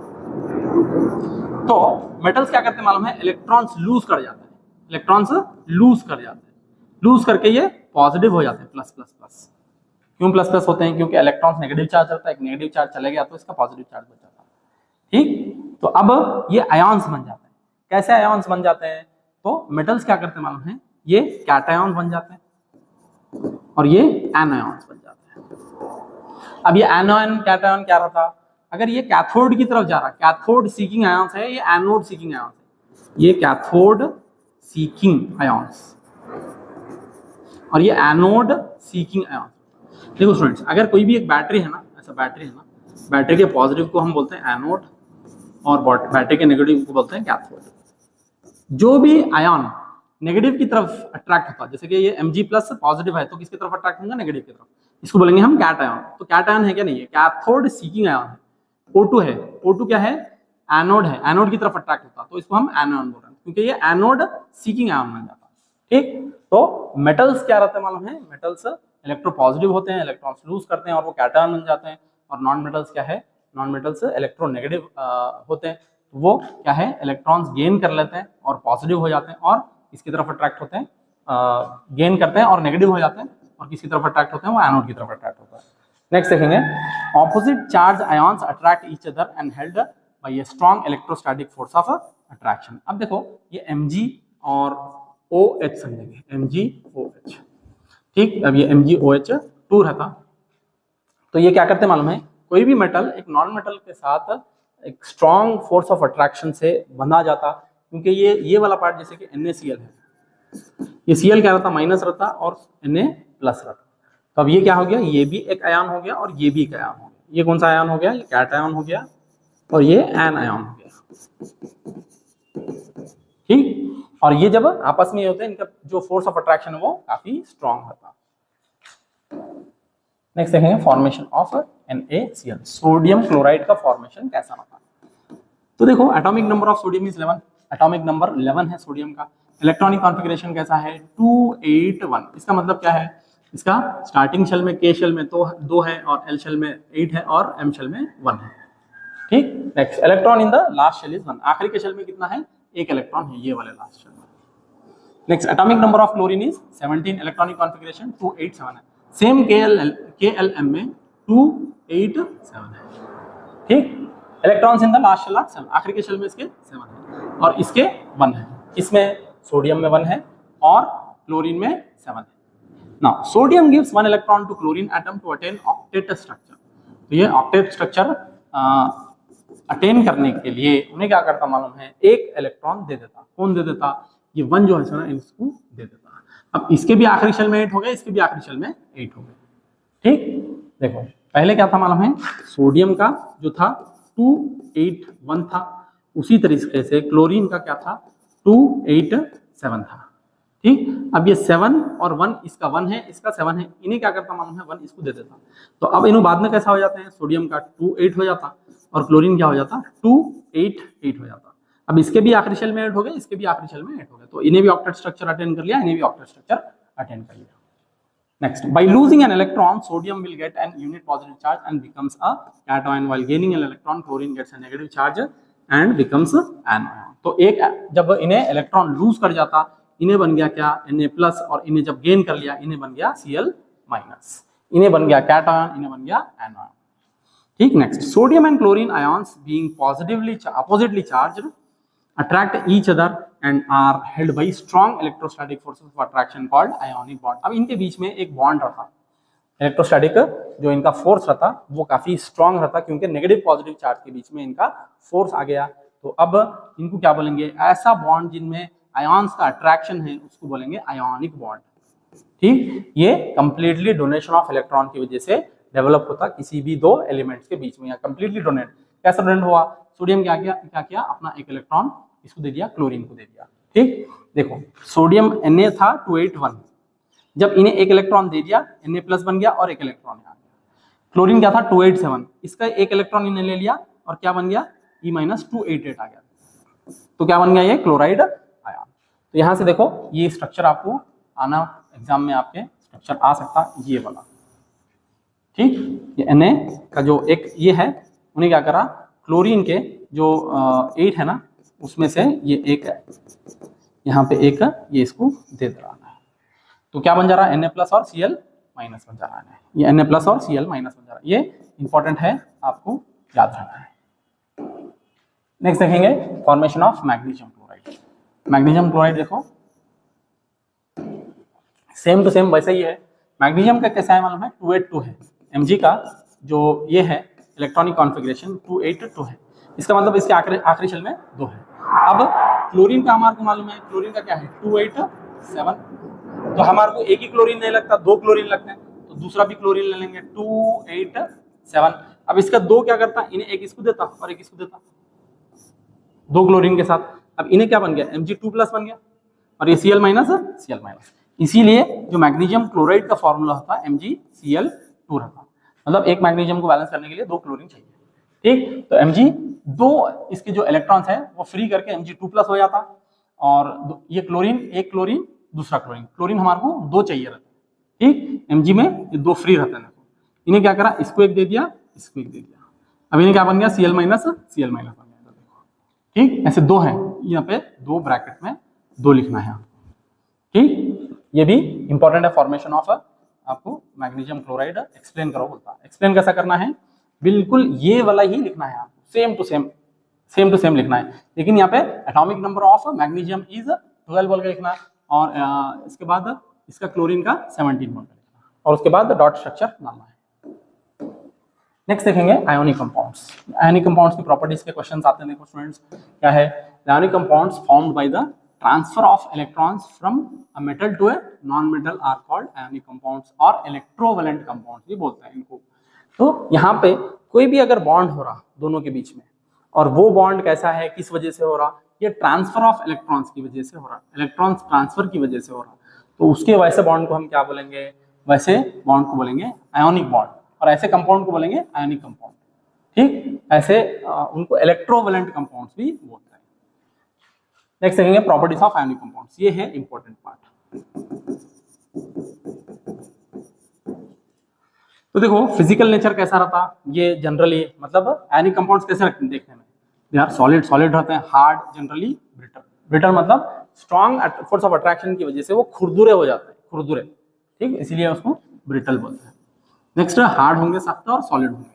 तो मेटल्स क्या करते हैं मालूम है, इलेक्ट्रॉन्स लूज कर जाते हैं, इलेक्ट्रॉन्स लूज कर जाते हैं, लूज करके ये पॉजिटिव हो जाते हैं, प्लस प्लस प्लस। क्यों प्लस प्लस होते हैं, क्योंकि इलेक्ट्रॉन्स नेगेटिव चार्ज रहता है, एक नेगेटिव चार्ज चले गया तो इसका पॉजिटिव चार्ज बच जाता है। ठीक, तो अब ये आयन्स बन जाते हैं। कैसे आयन्स बन जाते हैं, तो मेटल्स क्या करते हैं मालूम है, ये कैटायन बन जाते हैं और ये एनायंस बन जाते हैं। अब ये एनायन कैटायन क्या रहता, अगर ये कैथोड की तरफ जा रहा, कैथोड सीकिंग आयन्स है, ये एनोड सीकिंग आयन्स है, ये कैथोड सीकिंग आयन्स और ये एनोड सीकिंग आयन्स। देखो स्टूडेंट्स, अगर कोई भी एक बैटरी है ना, ऐसा बैटरी है ना, बैटरी के पॉजिटिव को हम बोलते हैं एनोड और बैटरी के नेगेटिव को बोलते हैं कैथोड। जो भी आयन नेगेटिव की तरफ अट्रैक्ट होता है, जैसे कि ये Mg+ पॉजिटिव है तो किसकी तरफ अट्रैक्ट होगा, नेगेटिव की तरफ, इसको बोलेंगे हम कैटायन। तो कैटायन है क्या, नहीं है, कैथोड सीकिंग आयन है। O2 है, O2 क्या है, एनोड है, एनोड की तरफ अट्रैक्ट होता है तो इसको हम एनायन बोल रहे हैं, क्योंकि ये एनोड सीकिंग आयन बन जाता है। ठीक, तो मेटल्स क्या रहते हैं मालूम है, मेटल्स इलेक्ट्रोपॉजिटिव होते हैं, इलेक्ट्रॉन्स लूज करते हैं और वो कैटायन बन जाते हैं। और नॉन मेटल्स क्या है, नॉन मेटल्स इलेक्ट्रोनेगेटिव होते हैं, वो क्या है, इलेक्ट्रॉन्स गेन कर लेते हैं और पॉजिटिव हो जाते हैं और इसकी तरफ अट्रैक्ट होते हैं, गेन करते हैं और नेगेटिव हो जाते हैं, और किसकी तरफ अट्रैक्ट होते हैं, वो एनोड की तरफ अट्रैक्ट होता है। नेक्स्ट देखेंगे, opposite charge ions attract each other and held by a strong electrostatic force of attraction. अब देखो ये Mg और OH समझेंगे, MgOH, ठीक। अब ये MgOH2 रहता, तो ये क्या करते मालूम है, कोई भी मेटल एक नॉन मेटल के साथ एक स्ट्रॉन्ग फोर्स ऑफ अट्रैक्शन से बंधा जाता, क्योंकि ये वाला पार्ट जैसे कि NaCl है, ये Cl क्या रहता, माइनस रहता और Na प्लस रहता। तो अब ये क्या हो गया, ये भी एक आयन हो गया और ये भी एक आयन हो गया। ये कौन सा आयन हो गया, ये कैटायन हो गया और ये एनायन हो गया, ठीक। और ये जब आपस में होते हैं, इनका जो फोर्स ऑफ अट्रैक्शन है वो काफी स्ट्रॉन्ग होता। नेक्स्ट देखेंगे formation of NaCl, sodium chloride का फॉर्मेशन कैसा होता है। तो देखो atomic number of sodium is 11, atomic number 11 है सोडियम का। इलेक्ट्रॉनिक कॉन्फ़िगरेशन कैसा है, 281। इसका मतलब क्या है, इसका स्टार्टिंग शेल में K शेल में तो 2 है और L शेल में 8 है और M शेल में 1 है, ठीक। Next electron in the last shell is 1, आखिरी के शेल में कितना है, 1 इलेक्ट्रॉन है, ये वाले लास्ट शेल में। Next atomic number of chlorine is 17, electronic configuration 287 है। सेम KLM में 287 है, ठीक। Electrons in the last shell, आखिरी के शेल में इसके 7 है और इसके 1 है। इसमें सोडियम में 1 है और क्लोरीन में 7 है। Now sodium gives 1 electron to chlorine atom to attain octet structure. तो ये ऑक्टेट स्ट्रक्चर अटेन करने के लिए उन्हें क्या करता मालूम है, 1 इलेक्ट्रॉन दे देता। कौन दे देता, ये 1 जो है ना इसको दे देता। अब इसके भी आखिरी शेल में 8 हो गए, इसके भी आखिरी शेल में 8 हो गए, ठीक। देखो पहले क्या था मालूम है, सोडियम का जो था 281 था, उसी तरीके से क्लोरीन का क्या था 287 था, ठीक। अब ये 7 और 1, इसका 1 है, इसका 7 है, इन्हें क्या करता मालूम है, 1 इसको दे देता। तो अब इन्हों बाद में कैसा हो जाते हैं, सोडियम का 28 हो जाता और क्लोरीन क्या हो जाता, 288 हो जाता। अब इसके भी आखिरी शेल में 8 हो गए, इसके भी आखिरी शेल में 8 हो गए, तो इन्हें भी ऑक्टेट स्ट्रक्चर अटेन कर लिया, इन्हें भी ऑक्टेट स्ट्रक्चर अटेन कर लिया। Next, by losing an electron, sodium will get an unit positive charge and becomes a cation. While gaining an electron, chlorine gets a negative charge and becomes an anion. तो एक जब इन्हें इलेक्ट्रॉन लूज कर जाता, इन्हें बन गया क्या, Na प्लस, और इन्हें जब गेन कर लिया, इन्हें बन गया Cl माइनस, इन्हें बन गया कैटायन, इन्हें बन गया एनायन, ठीक। Next, sodium and chlorine ions being positively oppositely charged attract each other and are held by strong electrostatic forces of attraction called ionic bond. अब इनके बीच में एक बॉन्ड रहता, इलेक्ट्रोस्टैटिक जो इनका फोर्स रहता वो काफी स्ट्रांग रहता, क्योंकि नेगेटिव पॉजिटिव चार्ज के बीच में इनका फोर्स आ गया। तो अब इनको क्या बोलेंगे, ऐसा बॉन्ड जिनमें आयंस का अट्रैक्शन है उसको बोलेंगे आयोनिक बॉन्ड, ठीक। ये कंप्लीटली डोनेशन ऑफ इलेक्ट्रॉन की वजह से डेवलप होता किसी भी 2 एलिमेंट्स के बीच में, या कंप्लीटली डोनेट। कैसा डोनेट हुआ, सोडियम क्या किया अपना 1 इलेक्ट्रॉन इसको दे दिया, क्लोरीन को दे दिया, ठीक। देखो सोडियम Na था 281, जब इन्हें 1 इलेक्ट्रॉन दे दिया, Na प्लस बन गया और 1 इलेक्ट्रॉन आ गया। क्लोरीन क्या था 287, इसका 1 इलेक्ट्रॉन इन्हें ले लिया और क्या बन गया, E- 288 आ गया, तो क्या बन गया, ये क्लोराइड आया। तो यहाँ से देखो ये स्ट्रक्चर आपको आना एग्जाम में, आपके स्ट्रक्चर आ सकता ये वाला, ठीक। ये Na का जो एक ये है, उन्हें क्या करा, क्लोरीन के जो 8 है ना, उसमें से ये एक यहाँ पे एक ये इसको दे रहा है, तो क्या बन जा रहा है, Na प्लस और Cl माइनस बन जा रहा है, ये Na प्लस और Cl माइनस बन जा रहा है। ये इंपॉर्टेंट है, आपको याद रखना है। नेक्स्ट देखेंगे formation of magnesium chloride. Magnesium chloride देखो सेम टू सेम वैसे ही है। मैग्नीशियम का कैसा है मालूम है, 282 है। Mg का जो ये है इलेक्ट्रॉनिक कॉन्फ़िगरेशन 282 है, इसका मतलब इसके आखिरी शेल में 2 है। अब क्लोरीन का हमारे को मालूम है, क्लोरीन का क्या है 287, तो हमारे को एक ही क्लोरीन नहीं लगता, 2 क्लोरीन लगते हैं, तो दूसरा भी क्लोरीन ले लेंगे 287। अब इसका 2 क्या करता, इन्हें एक इसको देता और एक इसको देता, 2 क्लोरीन के साथ। अब इन्हें क्या बन गया, Mg2 प्लस बन गया और ये Cl माइनस। इसीलिए जो मैग्नीशियम क्लोराइड का फॉर्मूला होता है MgCl2 रहता, मतलब एक मैग्नीशियम को बैलेंस करने के लिए 2 क्लोरीन चाहिए, ठीक। तो Mg 2 इसके जो इलेक्ट्रॉन्स है वो फ्री करके Mg2 प्लस हो जाता, और ये क्लोरीन, एक क्लोरीन दूसरा क्लोरीन हमारे को 2 चाहिए रहता, ठीक। Mg में ये 2 फ्री रहते हैं, इन्हें क्या करा, इसको एक दे दिया, इसको एक दे दिया, अब इन्हें क्या बन गया Cl माइनस बन गया, ठीक। ऐसे 2 है, यहाँ पे 2 ब्रैकेट में 2 लिखना है, ठीक। ये भी इंपॉर्टेंट है फॉर्मेशन ऑफ, आपको मैग्नीशियम क्लोराइड एक्सप्लेन करो बोलता है। एक्सप्लेन कैसा करना है, बिल्कुल ये वाला ही लिखना है आपको, same to same same to same लिखना है, लेकिन यहाँ पे atomic number of magnesium is 12 बोल के लिखना है, और इसके बाद इसका क्लोरीन का 17 बोल के लिखना है, और उसके बाद डॉट स्ट्रक्चर डालना है। नेक्स्ट देखेंगे आयोनिक कंपाउंड्स। आयोनिक कंपाउंड्स की प्रॉपर्टीज के क्वेश्चंस आते हैं, देखो स्टूडेंट्स क्या है। Ionic compounds formed by the transfer of electrons from a metal to a non metal are called ionic compounds, और इलेक्ट्रोवैलेंट कंपाउंड्स भी बोलते हैं इनको। तो यहाँ पे कोई भी अगर बॉन्ड हो रहा दोनों के बीच में, और वो बॉन्ड कैसा है, किस वजह से हो रहा, ये ट्रांसफर ऑफ इलेक्ट्रॉन्स की वजह से हो रहा, इलेक्ट्रॉन्स ट्रांसफर की वजह से हो रहा, तो उसके वैसे बॉन्ड को हम क्या बोलेंगे, वैसे बॉन्ड को बोलेंगे आयोनिक बॉन्ड, और ऐसे कंपाउंड को बोलेंगे आयोनिक कंपाउंड। ठीक, ऐसे उनको इलेक्ट्रोवैलेंट कंपाउंड्स भी बोलते हैं। नेक्स्ट देखेंगे प्रॉपर्टीज ऑफ आयोनिक कंपाउंड्स, ये है इंपॉर्टेंट पार्ट। तो देखो फिजिकल नेचर कैसा रहता, ये जनरली मतलब आयोनिक कंपाउंड्स कैसे रखते हैं देखने में, दे आर सॉलिड, सॉलिड रहते हैं, हार्ड, जनरली ब्रिटल, ब्रिटल मतलब स्ट्रॉन्ग फोर्स ऑफ अट्रैक्शन की वजह से वो खुरदुरे हो जाते हैं, खुरदुरे, ठीक, इसीलिए उसको ब्रिटल बोलते हैं। नेक्स्ट हार्ड होंगे, सख्त और सॉलिड होंगे,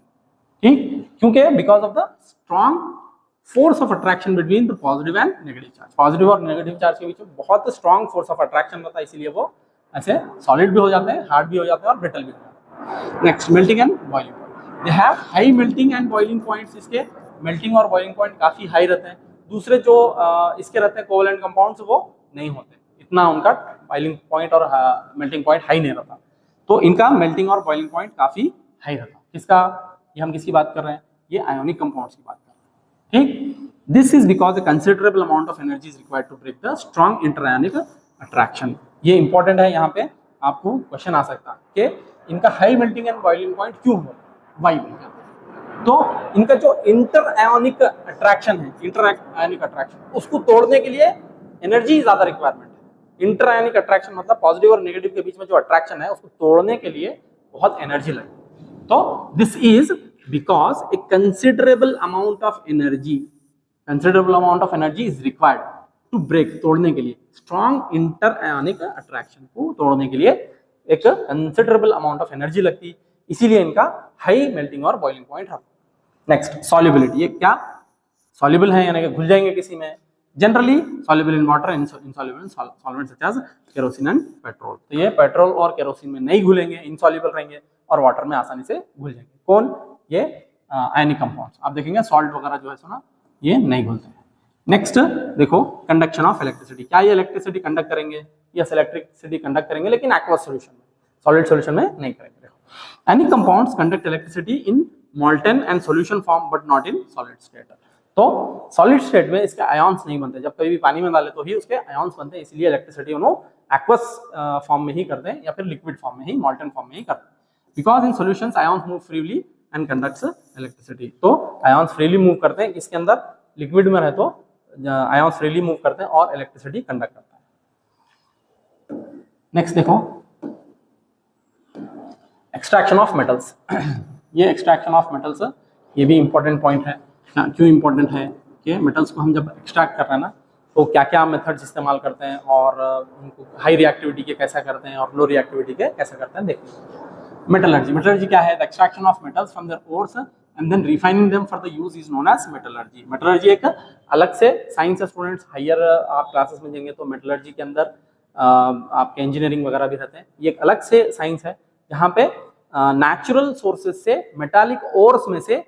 ठीक, क्योंकि because of the strong force of attraction between the positive and negative charge, positive और नेगेटिव चार्ज के बीच में बहुत स्ट्रॉन्ग फोर्स ऑफ अट्रैक्शन रहता है, इसीलिए वो ऐसे सॉलिड भी हो जाते हैं, हार्ड भी हो जाते हैं और ब्रिटल भी हो जाते हैं। Next melting and boiling point, they have high melting and boiling points, इसके मेल्टिंग और बॉइलिंग पॉइंट काफी हाई रहते हैं, दूसरे जो इसके रहते हैं कोवैलेंट कंपाउंड्स वो नहीं होते, इतना उनका बॉइलिंग पॉइंट और मेल्टिंग पॉइंट हाई नहीं रहता, तो इनका मेल्टिंग और बॉइलिंग पॉइंट काफी हाई रहता। किसका, ये हम किसकी बात कर रहे हैं, ये आयोनिक कंपाउंड्स की बात कर रहे हैं, ठीक। This is because a considerable amount of energy is required to break the strong interionic attraction. ये इंपॉर्टेंट है, यहाँ पे आपको क्वेश्चन आ सकता है कि इनका high melting and boiling point क्यों हो, वाई बोल जाता है, तो इनका जो इंटर आयोनिक अट्रैक्शन है, इंटर आयोनिक अट्रैक्शन, उसको तोड़ने के लिए एनर्जी ज्यादा रिक्वायरमेंट है। इंटर आयोनिक अट्रैक्शन मतलब पॉजिटिव और नेगेटिव के बीच में जो अट्रैक्शन है उसको तोड़ने के लिए बहुत एनर्जी लगती, तो this is because a considerable amount of energy, considerable amount of energy is required to break, तोड़ने के लिए स्ट्रॉन्ग इंटर आयोनिक अट्रैक्शन को तोड़ने के लिए एक कंसिडरेबल अमाउंट ऑफ एनर्जी लगती, इसीलिए इनका हाई मेल्टिंग और बॉइलिंग पॉइंट है। नेक्स्ट सॉल्युबिलिटी, ये क्या सॉल्युबल है यानी कि घुल जाएंगे किसी में, generally soluble in water, insoluble in solvents such as kerosene and petrol, तो ये पेट्रोल और केरोसिन में नहीं घुलेंगे, इनसॉल्युबल रहेंगे और वाटर में आसानी से घुल जाएंगे। कौन, ये आयनिक कंपाउंड्स, आप देखेंगे सॉल्ट वगैरह जो है सुना, ये नहीं घुलते हैं। नेक्स्ट देखो कंडक्शन ऑफ इलेक्ट्रिसिटी, क्या ये इलेक्ट्रिसिटी कंडक्ट करेंगे, यस इलेक्ट्रिसिटी कंडक्ट करेंगे, लेकिन एक्वस सॉल्यूशन में, सॉलिड सॉल्यूशन में नहीं करेंगे। देखो ionic compounds conduct electricity in मॉल्टन and solution form but not in solid state, तो सॉलिड स्टेट में इसके आयॉन्स नहीं बनते, जब कभी भी पानी में डाले तो ही उसके आयॉन्स बनते हैं, इसलिए इलेक्ट्रिसिटी उन्होंने एक्वस फॉर्म में ही करते हैं या फिर लिक्विड फॉर्म में ही, मॉल्टन फॉर्म में ही करते हैं। Because in solutions ions move freely and conducts electricity, तो आयॉन्स फ्रीली मूव करते हैं, इसके अंदर लिक्विड में रहे तो आयॉन्स फ्रीली मूव करते हैं और इलेक्ट्रिसिटी कंडक्ट करता है। नेक्स्ट देखो एक्सट्रैक्शन ऑफ मेटल्स, ये एक्सट्रैक्शन ऑफ मेटल्स ये भी इंपॉर्टेंट पॉइंट है। क्यों इंपॉर्टेंट है कि मेटल्स को हम जब एक्सट्रैक्ट कर रहे हैं ना, तो क्या क्या मेथड्स इस्तेमाल करते हैं और उनको हाई रिएक्टिविटी के कैसा करते हैं और लो रिएक्टिविटी के कैसा करते हैं देखिए। मेटलर्जी, मेटलर्जी क्या है, the extraction of metals from their ores and then refining them for the use is known as metallurgy. Metallurgy एक अलग से साइंस है स्टूडेंट्स, हायर आप क्लासेस में जाएंगे तो मेटलर्जी के अंदर आपके इंजीनियरिंग वगैरह भी रहते हैं, ये एक अलग से साइंस है जहाँ पे नेचुरल सोर्सेज से मेटालिक ओर्स में से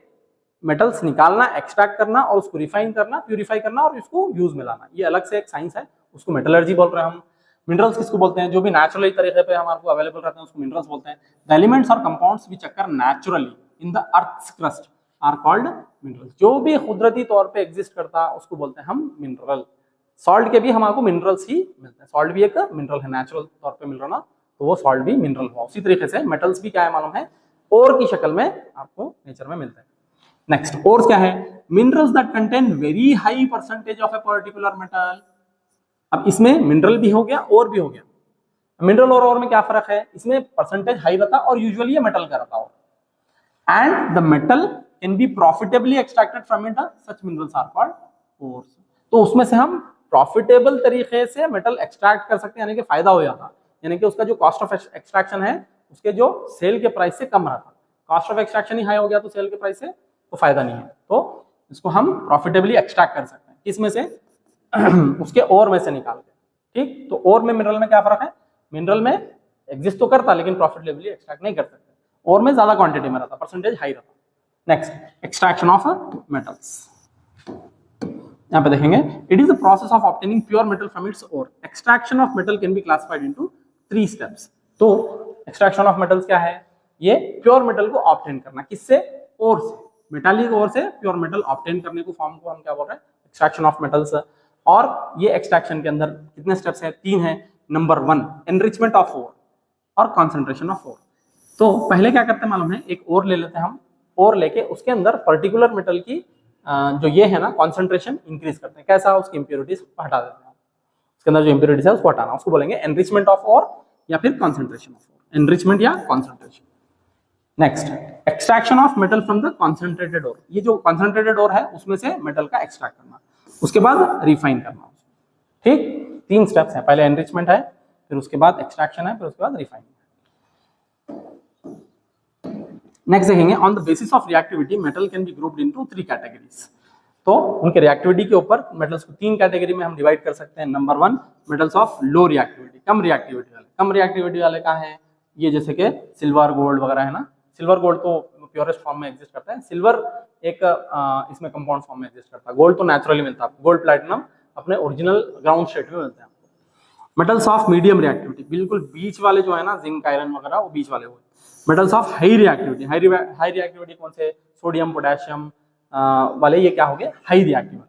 मेटल्स निकालना, एक्सट्रैक्ट करना और उसको रिफाइन करना, प्यूरिफाई करना और उसको यूज में लाना, ये अलग से एक साइंस है, उसको मेटलर्जी बोल रहे हैं हम। मिनरल्स किसको बोलते हैं, जो भी नेचुरली तरीके पे हमारे को अवेलेबल रहते हैं उसको मिनरल्स बोलते हैं। द एलिमेंट्स और compounds which occur naturally in the earth's crust are called minerals, जो भी कुदरती तौर पे एग्जिस्ट करता है उसको बोलते हैं हम मिनरल। सॉल्ट के भी हमको मिनरल्स ही मिलते हैं, सॉल्ट भी एक मिनरल है, नेचुरल तौर पे मिल रहा ना, तो वो सॉल्ट भी मिनरल हुआ। उसी तरीके से मेटल्स भी क्या है मालूम है, ओर की शक्ल में आपको नेचर में मिलते हैं। नेक्स्ट ओर्स क्या है, minerals that contain very high percentage of a particular metal. अब इसमें मिनरल भी हो गया और भी हो गया, मिनरल और में क्या फर्क है, इसमें परसेंटेज हाई रहता और यूजुअली ये मेटल का रहता हो, and the metal can be profitably extracted from it, such minerals are called ores. तो उसमें से हम प्रॉफिटेबल तरीके से मेटल एक्सट्रैक्ट कर सकते हैं, यानी कि फायदा हो जाता, यानी कि उसका जो कॉस्ट ऑफ एक्सट्रैक्शन है उसके जो सेल के प्राइस से कम रहता, cost of extraction he high हो गया तो सेल के प्राइस से तो फायदा नहीं है, तो इसको हम प्रॉफिटेबली एक्सट्रैक्ट कर सकते हैं। किस में से? उसके ओर में से निकाल के। ठीक, तो ओर में मिनरल में क्या फर्क है? मिनरल में एग्जिस्ट तो करता लेकिन प्रॉफिटेबली एक्सट्रैक्ट नहीं कर सकते, और में ज्यादा क्वांटिटी में रहता, परसेंटेज हाई रहता। Next, extraction of metals. यहाँ पे देखेंगे, it is the process of obtaining pure metal from its ore. Extraction of metal can be classified into 3 steps. तो एक्सट्रैक्शन ऑफ मेटल्स क्या है? ये प्योर मेटल को ऑब्टेन करना, किससे? ओर से, मेटालिक ओर से प्योर मेटल ऑब्टेन करने को फॉर्म को हम क्या बोल रहे हैं? Extraction of metals. और ये एक्सट्रैक्शन के अंदर कितने स्टेप्स हैं? 3 हैं। नंबर 1, एनरिचमेंट ऑफ ओर और कॉन्सेंट्रेशन ऑफ ओर। तो पहले क्या करते हैं मालूम है? एक ओर ले लेते हैं हम, ओर लेके उसके अंदर पर्टिकुलर मेटल की जो ये है ना कॉन्सेंट्रेशन इंक्रीज करते हैं। कैसा? उसकी इंप्योरिटीज हटा देते हैं, उसके अंदर जो इंप्योरिटीज है उसको हटाना, उसको बोलेंगे एनरिचमेंट ऑफ ओर या फिर कॉन्सेंट्रेशन ऑफ ओर, एनरिचमेंट या concentration. Next, extraction of metal from the concentrated ore. ये जो कॉन्सेंट्रेटेड ओर है उसमें से मेटल का एक्सट्रैक्ट करना, उसके बाद रिफाइन करना। ठीक, 3 स्टेप्स हैं, पहले एनरिचमेंट है, फिर उसके बाद एक्सट्रैक्शन है, फिर उसके बाद रिफाइनिंग। नेक्स्ट देखेंगे, on the basis of reactivity metal can be grouped into 3 categories. तो उनके रिएक्टिविटी के ऊपर मेटल्स को 3 कैटेगरी में हम डिवाइड कर सकते हैं। Number 1, metals of low reactivity, कम रिएक्टिविटी वाले। कम रिएक्टिविटी वाले कहाँ हैं? ये जैसे कि सिल्वर, गोल्ड वगैरह है ना। सिल्वर, गोल्ड तो प्योरेस्ट फॉर्म में एग्जिस्ट करता है, सिल्वर एक इसमें कंपाउंड फॉर्म में एग्जिस्ट करता है, गोल्ड तो नेचुरली मिलता है। गोल्ड, प्लैटिनम अपने ओरिजिनल ग्राउंड स्टेट में मिलते हैं। मेटल्स ऑफ मीडियम रिएक्टिविटी, बिल्कुल बीच वाले जो है ना, जिंक, आयरन वगैरह, वो बीच वाले हुए। Metals of high reactivity, high reactivity कौन से? सोडियम, पोटेशियम वाले, ये क्या हो गए? High reactive.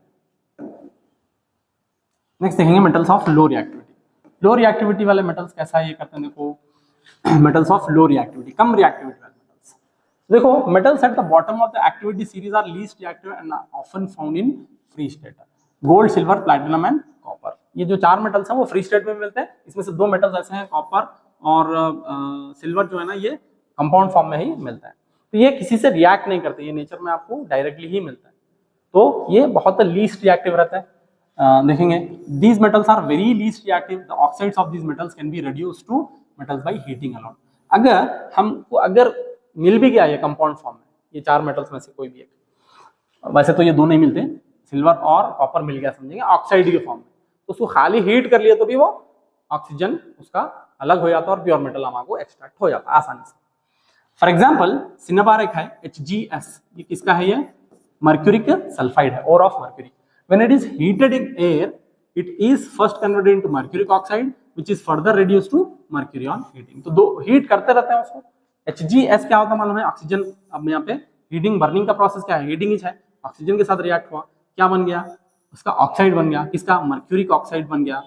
नेक्स्ट देखेंगे metals of low reactivity. Low reactivity वाले मेटल्स कैसा है ये करते हैं, देखो। मेटल्स ऑफ लो रिएक्टिविटी, कम रिएक्टिविटी वाले मेटल्स। देखो, metals at the bottom of the activity series are least reactive and often found in free state. Gold, silver, platinum and copper. ये जो 4 मेटल्स हैं वो फ्री स्टेट में मिलते हैं। इसमें से 2 मेटल्स ऐसे हैं, कॉपर और सिल्वर जो है ना, ये कंपाउंड फॉर्म में ही मिलता है। तो ये किसी से रिएक्ट नहीं करते, ये नेचर में आपको डायरेक्टली ही मिलता है, तो ये बहुत लीस्ट रिएक्टिव रहता है। देखेंगे, these metals are very least reactive, the oxides of these metals can be reduced to metals by heating alone. अगर हमको अगर मिल भी गया ये कंपाउंड फॉर्म में, ये 4 मेटल्स में से कोई भी एक, वैसे तो ये 2 नहीं मिलते, सिल्वर और कॉपर मिल गया समझेंगे ऑक्साइड के फॉर्म में, तो उसको खाली हीट कर लिया तो भी वो ऑक्सीजन उसका अलग हो जाता है और प्योर मेटल हमारे एक्सट्रैक्ट हो जाता है आसानी से। फॉर एग्जाम्पल, सिनेबार एक है HgS, ये किसका है? ये मर्क्यूरिक सल्फाइड है, ore of mercury. When it is heated in air, it is first converted into mercuric oxide which is further reduced to mercury on heating. तो 2 हीट करते रहते हैं उसको। HgS क्या होता है मालूम है? ऑक्सीजन। अब यहाँ पे हीटिंग, बर्निंग का प्रोसेस क्या है? हीटिंग ही है, ऑक्सीजन के साथ रिएक्ट हुआ, क्या बन गया? उसका ऑक्साइड बन गया, किसका? मर्क्यूरिक ऑक्साइड बन गया,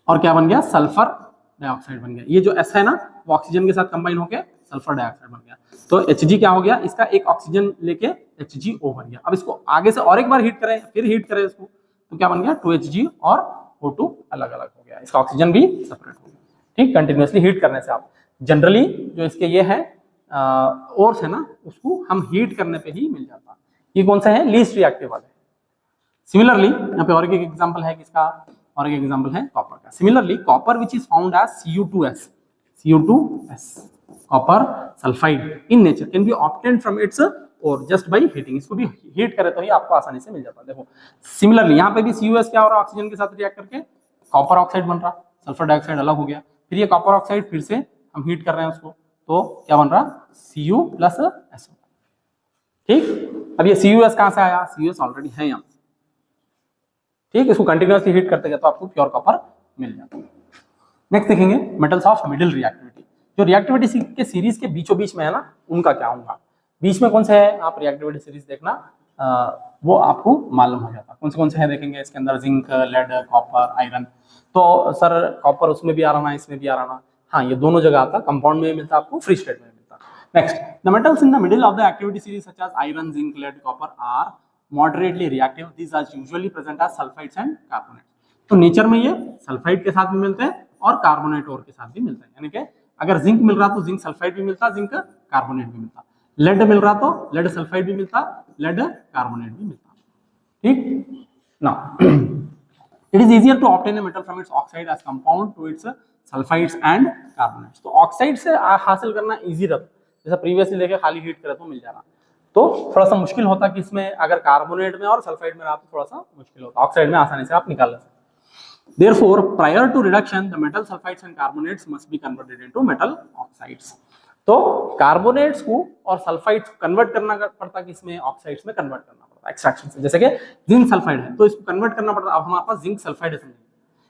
और क्या बन गया? सल्फर डाइऑक्साइड बन गया। ये जो S है ना, वो ऑक्सीजन के साथ कंबाइन होकर सल्फर डाइऑक्साइड बन गया। तो Hg क्या हो गया? इसका एक ऑक्सीजन लेके HgO बन गया। अब इसको आगे से और एक बार हीट करें, फिर हीट करें इसको, तो क्या बन गया? 2Hg और O2 अलग अलग हो गया, इसका ऑक्सीजन भी सेपरेट हो गया। ठीक, कंटिन्यूअसली हीट करने से आप जनरली जो इसके ये है ओर्स है ना, उसको हम हीट करने पे ही मिल जाता। ये कौन सा है? लीस्ट रिएक्टिव वाले। सिमिलरली यहाँ पे और एक एग्जांपल है किसका? और एक एग्जांपल है कॉपर का। Similarly, copper which is found as Cu2S, copper sulphide in nature can be obtained from its ore just by heating. इसको भी हीट करे तो ही आपको आसानी से मिल जाता है। देखो, सिमिलरली यहाँ पे भी Cu2S क्या हो रहा है? ऑक्सीजन के साथ रिएक्ट करके कॉपर ऑक्साइड बन रहा, सल्फर डाइऑक्साइड अलग हो गया, फिर ये कॉपर ऑक्साइड फिर से हम हीट कर रहे हैं उसको, तो क्या बन रहा? Cu+SO। ठीक, अब ये Cu2S कहां से आया? Cu2S ऑलरेडी है यहाँ। ठीक, इसको कंटिन्यूअसली हीट करते गए तो आपको प्योर कॉपर मिल जाता है। नेक्स्ट देखेंगे मेटल्स ऑफ मिडिल रिएक्टिविटी। जो रिएक्टिविटी के सीरीज के बीचों बीच में है ना, उनका क्या होगा? बीच में कौन से है? आप रिएक्टिविटी सीरीज देखना, वो आपको मालूम हो जाता। कौन से है देखेंगे इसके अंदर? Zinc, lead, copper, iron. तो सर कॉपर उसमें भी आ रहा ना, इसमें भी आ रहा ना? हाँ, ये दोनों जगह आता, कंपाउंड में मिलता आपको, फ्री स्टेट में मिलता। Next, the metals in the middle of the activity series such as iron, zinc, lead, copper are moderately reactive. These are usually present as sulfides and carbonates. तो नेचर में ये सल्फाइड के साथ भी मिलते हैं और कार्बोनेट और के साथ भी मिलते हैं। यानी कि अगर जिंक मिल रहा तो जिंक सल्फाइड भी मिलता, जिंक कार्बोनेट भी मिलता। लेड मिल रहा तो लेड सल्फाइड भी मिलता, लेड कार्बोनेट भी मिलता। ठीक, now it is easier to obtain a metal from its oxide as compound to its sulphides and carbonates. तो ऑक्साइड से हासिल करना इजी रहता, जैसा प्रीवियसली देखे खाली हीट करे तो मिल जा रहा। तो थोड़ा सा मुश्किल होता कि इसमें अगर कार्बोनेट में और सल्फाइड में रहा तो थोड़ा सा मुश्किल होता, ऑक्साइड में आसानी से आप निकाल सकते। Therefore, prior to reduction, the metal sulfides and carbonates must be converted into metal oxides. तो कार्बोनेट्स को और सल्फाइड्स को कन्वर्ट करना पड़ता कि इसमें ऑक्साइड्स में कन्वर्ट करना पड़ता एक्सट्रैक्शन से। जैसे कि जिंक सल्फाइड है तो इसको कन्वर्ट करना पड़ता, अब हमारे पास जिंक सल्फाइड है,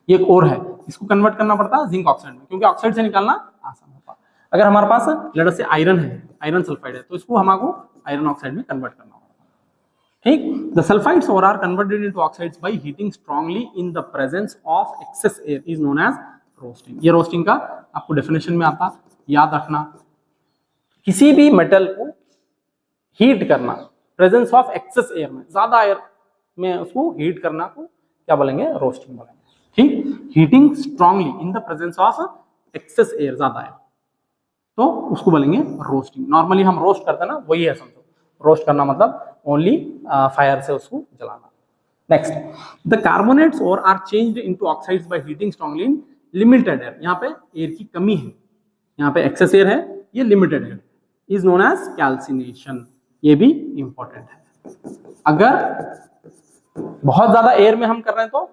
ये एक और है, इसको कन्वर्ट करना पड़ता है जिंक ऑक्साइड में, क्योंकि ऑक्साइड से निकालना आसान होता। अगर हमारे पास लेट से आयरन है, आयरन सल्फाइड है, तो इसको हमको आयरन ऑक्साइड में कन्वर्ट करना होगा। ठीक, the sulphides ore are converted into oxides by heating strongly in the presence of excess air is known as roasting. ये रोस्टिंग का आपको डेफिनेशन में आता, याद रखना। किसी भी मेटल को हीट करना प्रेजेंस ऑफ एक्सेस एयर में, ज्यादा एयर में उसको हीट करना को क्या बोलेंगे? रोस्टिंग बोलेंगे। ठीक, heating strongly in the presence of excess air, ज्यादा एयर, तो उसको बोलेंगे रोस्टिंग। नॉर्मली हम रोस्ट करते हैं ना, वही है समझो। रोस्ट करना मतलब ओनली फायर से उसको जलाना। Next, the carbonates ore are changed into oxides by heating strongly in limited air. यहाँ पे एयर की कमी है, यहाँ पे एक्सेस एयर है, ये limited air, is known as calcination. ये भी इंपॉर्टेंट है। अगर बहुत ज्यादा एयर में हम कर रहे हैं तो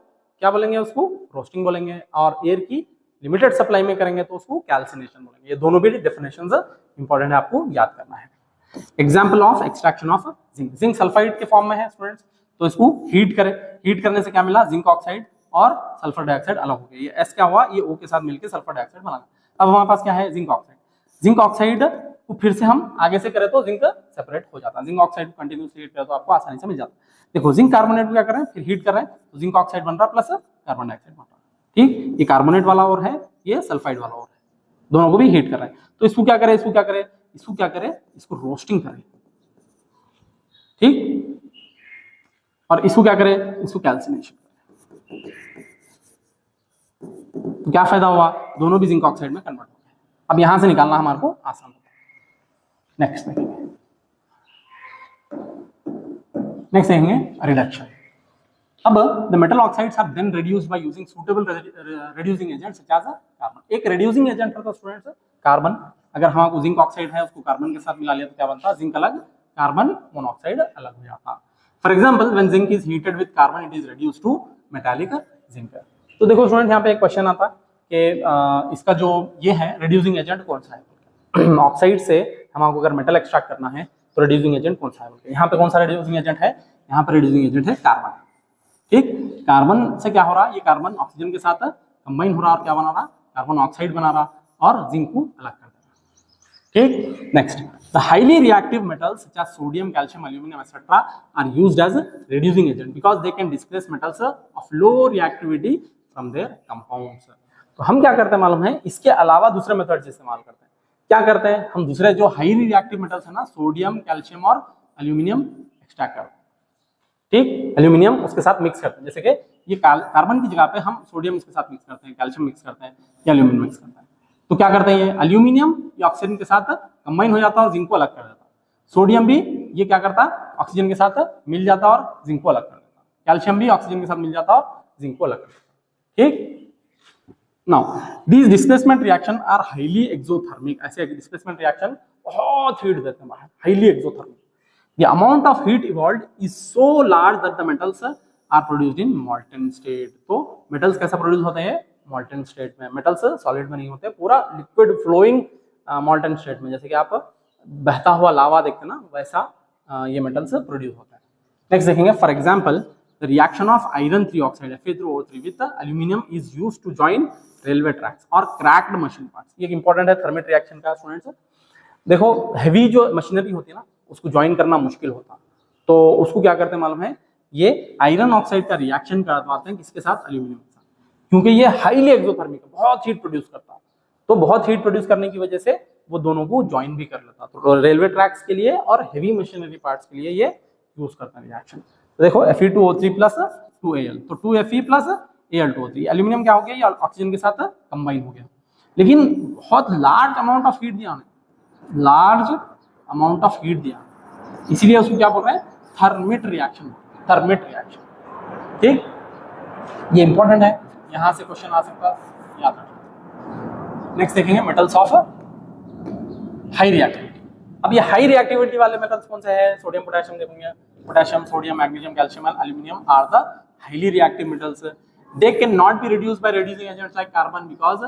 क्या बोलेंगे? उसको रोस्टिंग बोलेंगे, और एयर की लिमिटेड सप्लाई में करेंगे तो उसको कैल्सिनेशन बोलेंगे। ये दोनों भी डेफिनेशंस इंपॉर्टेंट है, आपको याद करना है। Example of extraction of zinc, zinc sulphide के फॉर्म में है स्टूडेंट्स, तो इसको हीट करें, हीट करने से क्या मिला? जिंक ऑक्साइड और सल्फर डाइऑक्साइड अलग हो गया। ये एस क्या हुआ? ये ओ के साथ मिलकर सल्फर डाइऑक्साइड बना। अब हमारे पास क्या है? Zinc oxide. जिंक ऑक्साइड को फिर से हम आगे से करें तो जिंक सेपरेट हो जाता है। जिंक ऑक्साइड को कंटिन्यूसली हीट करें तो आपको आसानी से मिल जाता है। देखो, जिंक कार्बोनेट क्या कर रहे हैं, फिर हीट कर रहे हैं तो जिंक ऑक्साइड बन रहा है प्लस कार्बन डाइऑक्साइड बन रहा है। ठीक, ये कार्बोनेट वाला और है, ये सल्फाइड वाला और है, दोनों को भी हीट कर रहे हैं। तो इसको क्या करें? इसको क्या करें? इसको क्या करें? इसको रोस्टिंग करें। ठीक, और इसको क्या करें? इसको कैल्सिनेशन करें। तो क्या फायदा हुआ? दोनों भी जिंक ऑक्साइड में कन्वर्ट हो गए। अब यहां से निकालना हमारे को आसान होगा। नेक्स्ट देखेंगे, नेक्स्ट देखेंगे रिडक्शन। अब the metal oxides are then reduced by using suitable reducing agent such as carbon. एक रिड्यूसिंग एजेंट था स्टूडेंट्स कार्बन। अगर हमारे जिंक ऑक्साइड है, उसको कार्बन के साथ मिला लिया तो क्या बनता? जिंक अलग, कार्बन मोनोऑक्साइड अलग हो जाता। For example, when zinc is heated with carbon it is reduced to metallic zinc. तो देखो स्टूडेंट, यहाँ पे एक क्वेश्चन आता कि इसका जो ये है रिड्यूसिंग एजेंट कौन सा है? ऑक्साइड से हमको अगर मेटल एक्सट्रैक्ट करना है तो रिड्यूसिंग एजेंट कौन सा है? यहाँ पे कौन सा रिड्यूसिंग एजेंट है? यहाँ पे रिड्यूसिंग एजेंट है कार्बन। ठीक, कार्बन से क्या हो रहा है? ये कार्बन ऑक्सीजन के साथ कंबाइन हो रहा और क्या बना रहा? कार्बन ऑक्साइड बना रहा और जिंक को अलग कर दे रहा। ठीक, next, the highly reactive metals such as sodium, calcium, aluminium etcetera are used as reducing agent because they can displace metals of low reactivity from their compounds. तो हम क्या करते हैं मालूम है? इसके अलावा दूसरे मेथड्स इस्तेमाल करते हैं। क्या करते हैं हम? दूसरे जो हाईली रिएक्टिव मेटल्स है ना, सोडियम, कैल्शियम और एल्यूमिनियम एक्सट्रैक्ट करते हैं। ठीक, एल्यूमिनियम उसके साथ मिक्स करते हैं। जैसे कि ये कार्बन की जगह पे हम सोडियम इसके साथ मिक्स करते हैं, कैल्शियम मिक्स करते हैं या एल्यूमिनियम मिक्स करते हैं। तो क्या करते हैं? ये एल्यूमिनियम या ऑक्सीजन के साथ कंबाइन हो जाता है और जिंक को अलग कर देता है। सोडियम भी ये क्या करता है? ऑक्सीजन के साथ मिल जाता है और जिंक को अलग कर देता है। कैल्शियम भी ऑक्सीजन के साथ मिल जाता है और जिंक को अलग कर देता है। ठीक, now these displacement reaction are highly exothermic. ऐसे डिस्प्लेसमेंट रिएक्शन बहुत हीट देते हैं बाहर, highly exothermic. The amount of heat evolved is so large that the metals are produced in molten state. तो metals कैसा प्रोड्यूस होते हैं? molten state में। metals solid में नहीं होते, पूरा liquid flowing molten state में। जैसे कि आप बहता हुआ लावा देखते हैं ना, वैसा ये metals प्रोड्यूस होता है। नेक्स्ट देखेंगे, for example the reaction of iron 3 oxide Fa3O3 with the aluminum is used to join railway tracks or cracked machine parts। ये इंपॉर्टेंट है थर्मिट रिएक्शन का स्टूडेंट्स। देखो, हैवी जो मशीनरी होती है ना, उसको ज्वाइन करना मुश्किल होता, तो उसको क्या करते हैं मालूम है? ये आयरन ऑक्साइड का रिएक्शन करवाते हैं किसके साथ? एल्यूमिनियम के साथ, क्योंकि ये हाईली एक्सोथर्मिक है, बहुत हीट प्रोड्यूस करता है। तो बहुत हीट प्रोड्यूस करने की वजह से वो दोनों को ज्वाइन भी कर लेता। तो रेलवे ट्रैक्स के लिए और हेवी मशीनरी पार्ट्स के लिए ये यूज करता है रिएक्शन। तो देखो, Fe2O3 प्लस 2Al, तो 2Fe प्लस Al2O3। एल्यूमिनियम क्या हो गया? ये ऑक्सीजन के साथ कंबाइन हो गया, लेकिन बहुत लार्ज अमाउंट ऑफ हीट दिया, लार्ज अमाउंट ऑफ हीट दिया, इसीलिए उसको क्या बोल रहे हैं? Thermite reaction. Thermite reaction. ठीक, ये इंपॉर्टेंट है, यहां से क्वेश्चन आ सकता है, याद रखना। नेक्स्ट देखेंगे मेटल्स ऑफ हाई रिएक्टिविटी। अब ये हाई रिएक्टिविटी वाले मेटल्स कौन से हैं? सोडियम पोटेशियम देखेंगे, potassium, sodium, magnesium, calcium and aluminium are the highly reactive metals. They cannot be reduced by reducing agents like carbon because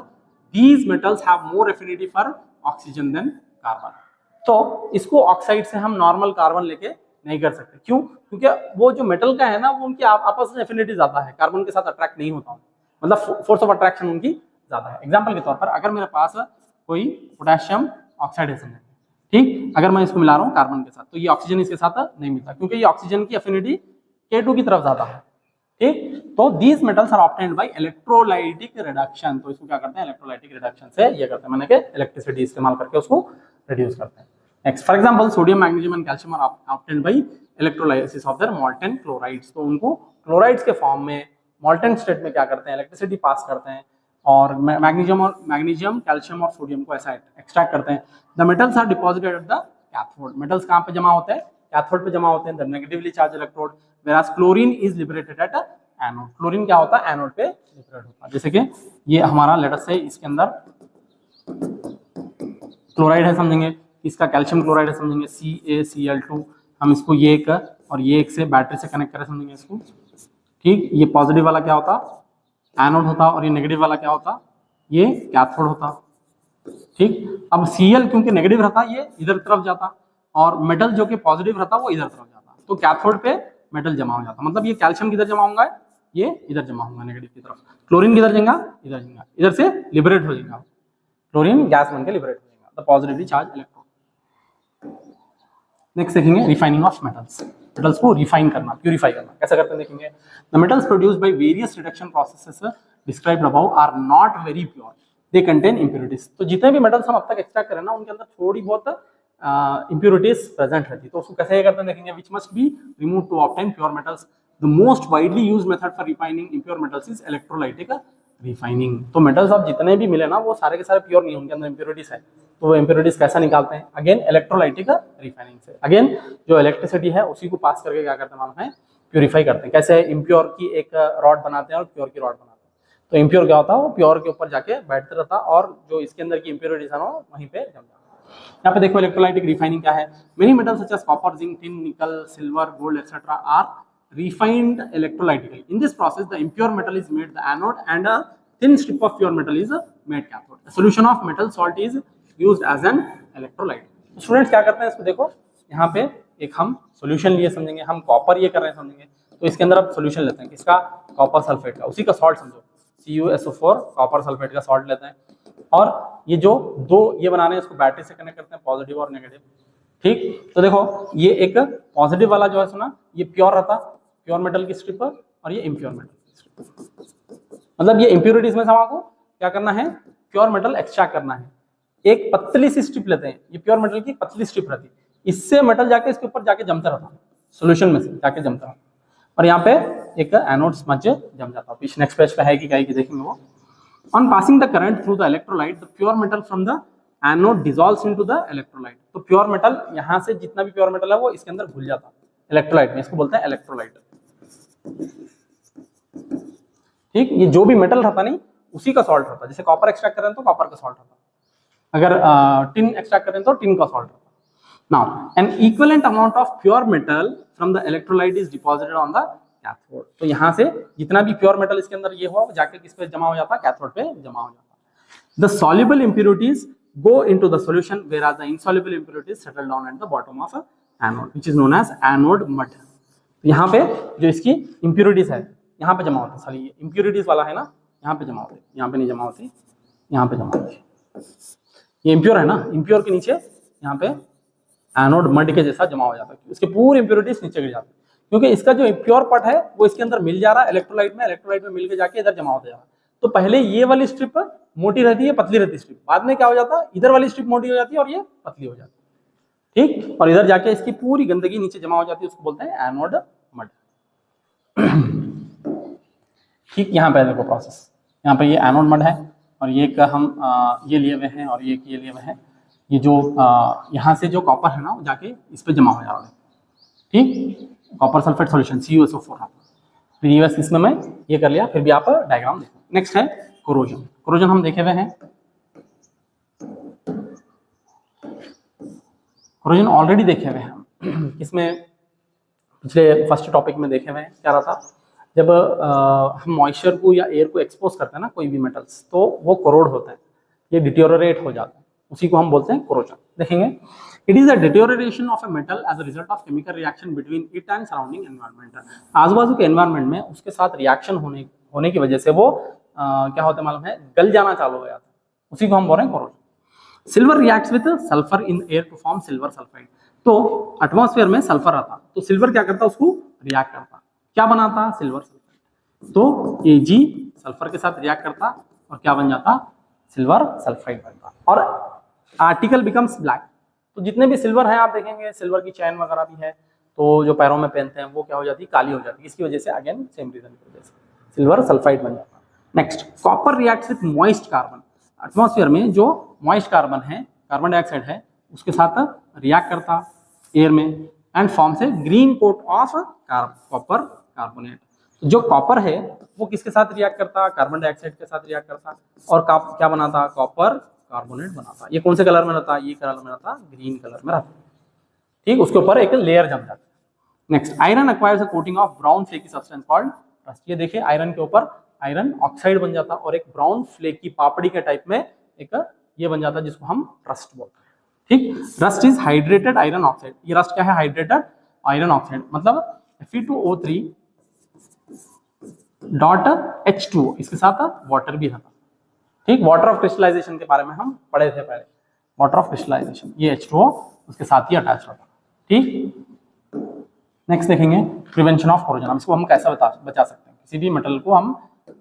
these metals have more affinity for oxygen than carbon. तो इसको ऑक्साइड से हम नॉर्मल कार्बन लेके नहीं कर सकते. क्यों? क्योंकि वो जो मेटल का है ना, वो उनकी आपस में एफिनिटी ज्यादा है, कार्बन के साथ अट्रैक्ट नहीं होता, मतलब फोर्स ऑफ अट्रैक्शन उनकी ज्यादा है. एग्जांपल के तौर पर अगर मेरे पास कोई पोटेशियम ऑक्साइड है, ठीक, अगर मैं इसको मिला रहा हूँ कार्बन के साथ, तो ये ऑक्सीजन इसके साथ नहीं मिलता, क्योंकि ये ऑक्सीजन की एफिनिटी K2 की तरफ ज्यादा है. ठीक, तो these metals are obtained by electrolytic reduction. तो इसको क्या करते हैं? इलेक्ट्रोलाइटिक रिडक्शन से ये करते हैं, मैंने के इलेक्ट्रिसिटी इस्तेमाल करके उसको रिड्यूस करते हैं. Next, for example sodium, magnesium and calcium are obtained by electrolysis of their molten chlorides. तो उनको क्लोराइड्स के फॉर्म में मॉल्टन स्टेट में क्या करते हैं? इलेक्ट्रिसिटी पास करते हैं और मैग्नीशियम, कैल्शियम और सोडियम को ऐसा एक्सट्रैक्ट करते हैं. The metals are deposited at the cathode. Metals कहाँ पे जमा होते हैं? कैथोड पे जमा होते हैं. The negatively charge electrode, whereas chlorine is liberated at anode. Chlorine क्या होता है? एनोड पे लिबरेट होता है. जैसे कि ये हमारा लेट अस से इसके अंदर क्लोराइड है, समझेंगे, इसका कैल्शियम क्लोराइड है, समझेंगे CaCl2. हम इसको ये एक और ये एक से बैटरी से कनेक्ट करें, समझेंगे इसको. ठीक, ये पॉजिटिव वाला क्या होता? एनोड होता, और ये नेगेटिव वाला क्या होता? ये कैथोड होता. ठीक, अब Cl क्योंकि नेगेटिव रहता, ये इधर तरफ जाता, और मेटल जो कि पॉजिटिव रहता वो इधर तरफ जाता. तो कैथोड पे मेटल जमा हो जाता, मतलब ये कैल्शियम किधर जमा होगा? ये इधर जमा होगा नेगेटिव की तरफ. क्लोरीन किधर जाएगा? इधर जाएगा, इधर से लिबरेट हो जाएगा. क्लोरीन गैस बनकर लिबरेट हो जाएगा, the positively charge electron. Next देखेंगे रिफाइनिंग ऑफ मेटल्स. मेटल्स को रिफाइन करना, प्यूरिफाई करना कैसे करते हैं देखेंगे. The metals produced by various reduction processes described above are not very pure. They contain impurities. तो जितने भी मेटल्स हम अब तक एक्सट्रैक्ट करें ना, उनके अंदर थोड़ी बहुत impurities present रहती है. तो उसको कैसे करते हैं देखेंगे. which must be removed to obtain pure metals. the most widely used method for refining impure metals is electrolytic refining. तो मेटल्स अब जितने भी मिले ना, वो सारे के सारे प्योर नहीं, उनके अंदर impurities है. तो वो impurities कैसा निकालते हैं? अगेन इलेक्ट्रोलाइटिक रिफाइनिंग से. अगेन जो इलेक्ट्रिसिटी है उसी को पास करके क्या करते हैं मालूम है? प्यूरिफाई करते हैं. कैसे? इम्प्योर की एक रॉड बनाते हैं और प्योर की रॉड बनाते हैं. तो इम्प्योर क्या होता है? वो प्योर के ऊपर जाके बैठते रहता, और जो इसके अंदर की इम्प्योरिटीज है ना, वहीं पे जम जाता. यहाँ पे देखो इलेक्ट्रोलाइटिक रिफाइनिंग क्या है. Many metals such as copper, zinc, tin, nickel, silver, gold etcetera are refined electrolytically. In this process the impure metal is made the anode and a thin strip of pure metal is made cathode. The solution of metal salt is used as an electrolyte. Students क्या करते हैं इसको देखो, यहाँ पे एक हम सॉल्यूशन लिए, समझेंगे हम कॉपर ये कर रहे हैं, समझेंगे. तो इसके अंदर अब सॉल्यूशन लेते हैं, किसका? कॉपर सल्फेट का, उसी का सॉल्ट समझो, CuSO4 कॉपर सल्फेट का सॉल्ट लेते हैं. और ये जो दो ये बनाने हैं, इसको बैटरी से कनेक्ट करते हैं, पॉजिटिव और नेगेटिव. ठीक, तो देखो ये एक पॉजिटिव वाला जो है सुना, ये प्योर रहता, प्योर मेटल की स्ट्रिप, और ये इम्प्योर मेटल की स्ट्रिप. मतलब ये इम्प्योरिटीज में समा को क्या करना है? प्योर मेटल एक्सट्रैक्ट करना है. एक पतली सी स्ट्रिप लेते हैं, ये प्योर मेटल की पतली स्ट्रिप रहती, इससे मेटल जाके इसके ऊपर जाके जमता रहता, सोल्यूशन में से जाके जमता रहता, और यहाँ पे एक एनोड स्मज जम जाता. पीछे नेक्स्ट पेज पे है कि क्या है कि देखेंगे वो. On passing the current through the electrolyte, the pure metal from the anode dissolves into the electrolyte. तो प्योर मेटल यहाँ से जितना भी प्योर मेटल है वो इसके अंदर घुल जाता इलेक्ट्रोलाइट में, इसको बोलते हैं इलेक्ट्रोलाइट. ठीक, ये जो भी मेटल रहता नहीं उसी का सॉल्ट रहता. जैसे कॉपर एक्सट्रैक्ट करें तो कॉपर का सॉल्ट रहता, अगर टिन एक्सट्रैक्ट करें तो टिन का सॉल्ट रहता. Now N equivalent amount of pure metal from the electrolyte is deposited on the cathode. तो यहाँ से जितना भी प्योर मेटल इसके अंदर ये हो, जाके किस पे जमा हो जाता? कैथोड पे जमा हो जाता. The soluble impurities go into the solution, whereas the insoluble impurities settle down at the bottom of anode, which is known as anode mud. तो यहाँ पे जो इसकी इंप्योरिटीज है यहाँ पे जमा होती है. सॉरी, ये इंप्योरिटीज वाला है ना, यहाँ पे जमा होती है, यहाँ पे नहीं जमा होती, यहाँ पे जमा होती है. ये इंप्योर है ना, इंप्योर के नीचे यहाँ पे एनोड मड के जैसा जमा हो जाता है. उसके पूरी इंप्योरिटीज नीचे गिर जाती है, क्योंकि इसका जो प्योर पार्ट है वो इसके अंदर मिल जा रहा है इलेक्ट्रोलाइट में मिल के जाके इधर जमा होता जा रहा है. तो पहले ये वाली स्ट्रिप मोटी रहती है, पतली रहती है स्ट्रिप, बाद में क्या हो जाता है? इधर वाली स्ट्रिप मोटी हो जाती है और ये पतली हो जाती है. ठीक, और इधर जाके इसकी पूरी गंदगी नीचे जमा हो जाती है, उसको बोलते हैं एनोड मड. ठीक, यहाँ पे देखो प्रोसेस, यहाँ पे ये एनोड मड है, और ये का हम ये लिए हुए हैं, और ये लिए हुए हैं. ये जो यहाँ से जो कॉपर है ना, वो जाके इस पे जमा हो जा रहा है. ठीक, कॉपर सल्फेट सॉल्यूशन CuSO4 है. प्रीवियस इसमें मैं ये कर लिया, फिर भी आप डायग्राम देखो. नेक्स्ट है कोरोजन. कोरोजन हम देखे हुए हैं. कोरोजन ऑलरेडी देखे हुए हैं हम किसमें, पिछले फर्स्ट टॉपिक में देखे हुए हैं। क्या रहा था, जब हम मॉइस्चर को या एयर को एक्सपोज करते हैं ना कोई भी मेटल्स, तो वो कोरोड होता है, ये डिटोरेट हो जाता है, उसी को हम बोलते हैं कोरोजन। देखेंगे, it is a deterioration of a metal as a result of chemical reaction between it and surrounding environment. आजू बाजू के एनवायरनमेंट में उसके साथ रिएक्शन होने की वजह से वो क्या होता है मालूम है, गल जाना चालू हो जाता है, उसी को हम बोल रहे हैं corrosion. Silver reacts with sulphur in air to form silver sulphide. तो एटमॉस्फेयर में सल्फर आता, तो सिल्वर क्या करता, उसको रिएक्ट करता, क्या बनाता, सिल्वर सल्फाइड। तो Ag सल्फर के साथ रिएक्ट करता और क्या बन जाता, सिल्वर सल्फाइड बनता, और आर्टिकल बिकम्स ब्लैक। तो जितने भी सिल्वर हैं आप देखेंगे, सिल्वर की चैन वगैरह भी है, तो जो पैरों में पहनते हैं वो क्या हो जाती है, काली हो जाती है। इसकी वजह से अगेन सेम रीजन की वजह से सिल्वर सल्फाइड बन जाता है। नेक्स्ट, copper reacts with moist carbon. Atmosphere में जो मॉइस्ट कार्बन है, कार्बन डाइऑक्साइड है, उसके साथ रिएक्ट करता एयर में and forms a green coat of copper carbonate. तो जो कॉपर है वो किसके साथ रिएक्ट करता, कार्बन डाइऑक्साइड के साथ रिएक्ट करता और क्या बनाता, कॉपर कार्बोनेट बनाता। ये कौन से कलर में रहता, ये कलर में रहता, ग्रीन कलर में रहता, ठीक। उसके ऊपर एक लेयर जम जाता है। Next, iron acquires a coating of brown flaky substance called rust. ये देखिए, आयरन के ऊपर आयरन ऑक्साइड बन जाता और एक ब्राउन फ्लेकी पापड़ी के टाइप में एक ये बन जाता, जिसको हम रस्ट बोलते हैं, ठीक। Rust is hydrated iron oxide. ये रस्ट क्या है, हाइड्रेटेड आयरन ऑक्साइड, मतलब Fe2O3 डॉट H2O, इसके साथ वाटर भी रहता, ठीक। वाटर ऑफ क्रिस्टलाइजेशन के बारे में हम पढ़े थे पहले, वाटर ऑफ क्रिस्टलाइजेशन, ये H2O उसके साथ ही अटैच रहता, ठीक। नेक्स्ट देखेंगे, प्रिवेंशन ऑफ कोरोजन। हम इसको हम कैसे बचा सकते हैं, किसी भी मेटल को हम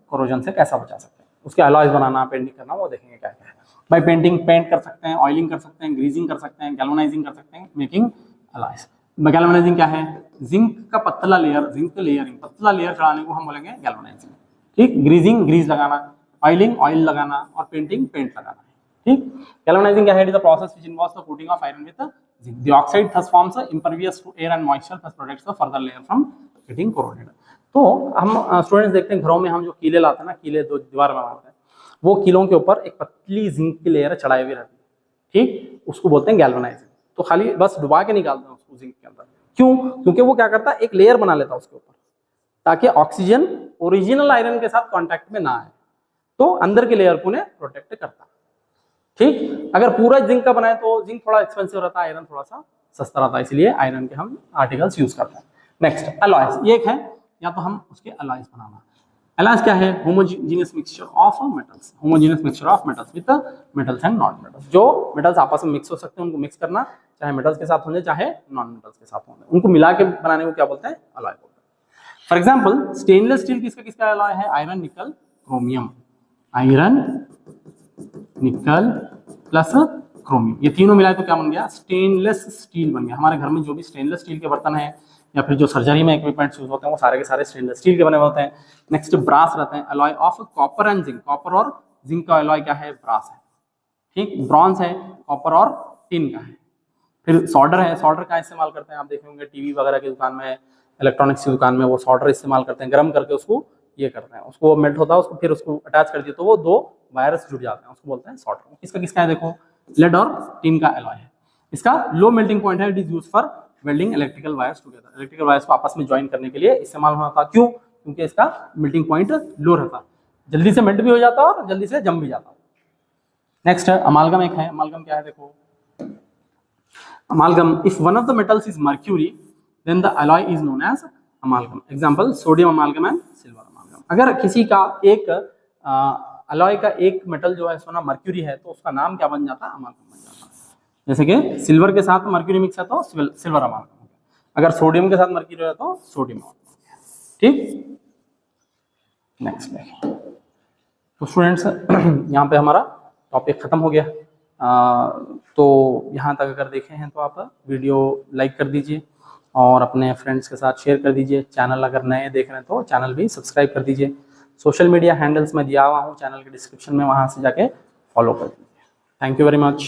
कोरोजन से कैसा बचा सकते हैं, उसके अलॉयज बनाना, पेंटिंग करना, वो देखेंगे क्या क्या है। बाय पेंटिंग, पेंट कर सकते हैं, ऑयलिंग कर सकते हैं, ग्रीजिंग कर सकते हैं, गैल्वेनाइजिंग कर सकते हैं, मेकिंग अलॉयज। गैल्वेनाइजिंग क्या है, जिंक का पतला लेयर, जिंक लेयरिंग, पतला लेयर चढ़ाने को हम बोलेंगे गैल्वेनाइजिंग, ठीक। ग्रीजिंग, ग्रीस लगाना, ऑयलिंग, ऑयल लगाना, और पेंटिंग, पेंट लगाना, ठीक। गैल्वेनाइजिंग क्या है, it is the process which involves the coating of iron with zinc. The oxide thus forms impervious to air and moisture, thus protects the further layer from getting corroded. तो हम स्टूडेंट्स देखते हैं घरों में हम जो कीले लाते हैं ना, कीले दो दीवार में बनाते हैं, वो कीलों के ऊपर एक पतली जिंक की लेयर चढ़ाई हुई रहती है, ठीक। उसको बोलते हैं गैल्वेनाइजिंग। तो खाली बस डुबा के निकालते हैं उसको जिंक के अंदर, क्यों, क्योंकि वो क्या करता है, एक लेयर बना लेता है उसके ऊपर, ताकि ऑक्सीजन ओरिजिनल आयरन के साथ कॉन्टैक्ट में ना आए, तो अंदर के लेयर को उन्हें प्रोटेक्ट करता, ठीक। अगर पूरा जिंक का बनाए तो जिंक थोड़ा एक्सपेंसिव रहता है, आयरन थोड़ा सा सस्ता रहता है, इसलिए आयरन के हम आर्टिकल्स यूज करते हैं। Next, alloys. ये एक है, या तो हम उसके अलॉयज बनाना। अलॉयज क्या है, homogeneous mixture of metals, homogeneous mixture of metals with metals and non metals. जो मेटल्स आपस में मिक्स हो सकते हैं उनको मिक्स करना, चाहे मेटल्स के साथ होंगे चाहे नॉन मेटल्स के साथ होंगे, उनको मिला के बनाने को क्या बोलते हैं, अलॉय बोलते हैं। फॉर एग्जाम्पल, स्टेनलेस स्टील किसका किसका अलॉय है, आयरन, निकल, chromium, iron, nickel plus chromium, ये तीनों मिलाए तो क्या बन गया, स्टेनलेस स्टील बन गया। हमारे घर में जो भी स्टेनलेस स्टील के बर्तन है या फिर जो सर्जरी में इक्विपमेंट्स यूज होते हैं वो सारे के सारे स्टेनलेस स्टील के बने हुए होते हैं। नेक्स्ट, ब्रास रहते हैं, alloy of copper and zinc. Copper और जिंक का अलॉय क्या है, ब्रास है, ठीक। ब्रॉन्ज है, कॉपर और टिन का है। फिर सोल्डर है, सोल्डर का इस्तेमाल करते हैं, आप देखे होंगे टीवी वगैरह की दुकान में, इलेक्ट्रॉनिक्स की दुकान में वो सोल्डर इस्तेमाल करते हैं, गर्म करके उसको ये करते हैं, उसको मेल्ट होता है, उसको फिर उसको अटैच कर दिए तो वो दो वायरस जुड़ जाते हैं, उसको बोलते हैं सोल्डर। किसका किसका है, देखो, लेड और टिन का अलॉय है। इसका लो मेल्टिंग पॉइंट है, it is used for welding electrical wires together. Electrical wires को आपस में ज्वाइन करने के लिए इस्तेमाल होता था, क्यों, क्योंकि इसका मेल्टिंग पॉइंट लो रहता, जल्दी से मेल्ट भी हो जाता और जल्दी से जम भी जाता। नेक्स्ट, अमालगम एक है। अमालगम क्या है, देखो, amalgam, if one of the metals is mercury then the alloy is known as amalgam. Example, sodium amalgam and silver amalgam. अगर किसी का एक अलॉय का एक मेटल जो है सोना मर्क्यूरी है तो उसका नाम क्या बन जाता है, अमालगम बन जाता है। जैसे कि सिल्वर के साथ मर्क्यूरी मिक्स है तो सिल्वर अमालगम हो गया, अगर सोडियम के साथ मर्क्यूरी है तो सोडियम अमालगम हो गया, ठीक। नेक्स्ट देखिए, तो स्टूडेंट्स यहाँ पे हमारा टॉपिक खत्म हो गया। तो यहाँ तक अगर देखे हैं तो आप वीडियो लाइक कर दीजिए और अपने फ्रेंड्स के साथ शेयर कर दीजिए। चैनल अगर नए देख रहे हैं तो चैनल भी सब्सक्राइब कर दीजिए। सोशल मीडिया हैंडल्स में दिया हुआ हूँ चैनल के डिस्क्रिप्शन में, वहाँ से जाके फॉलो कर दीजिए। Thank you very much.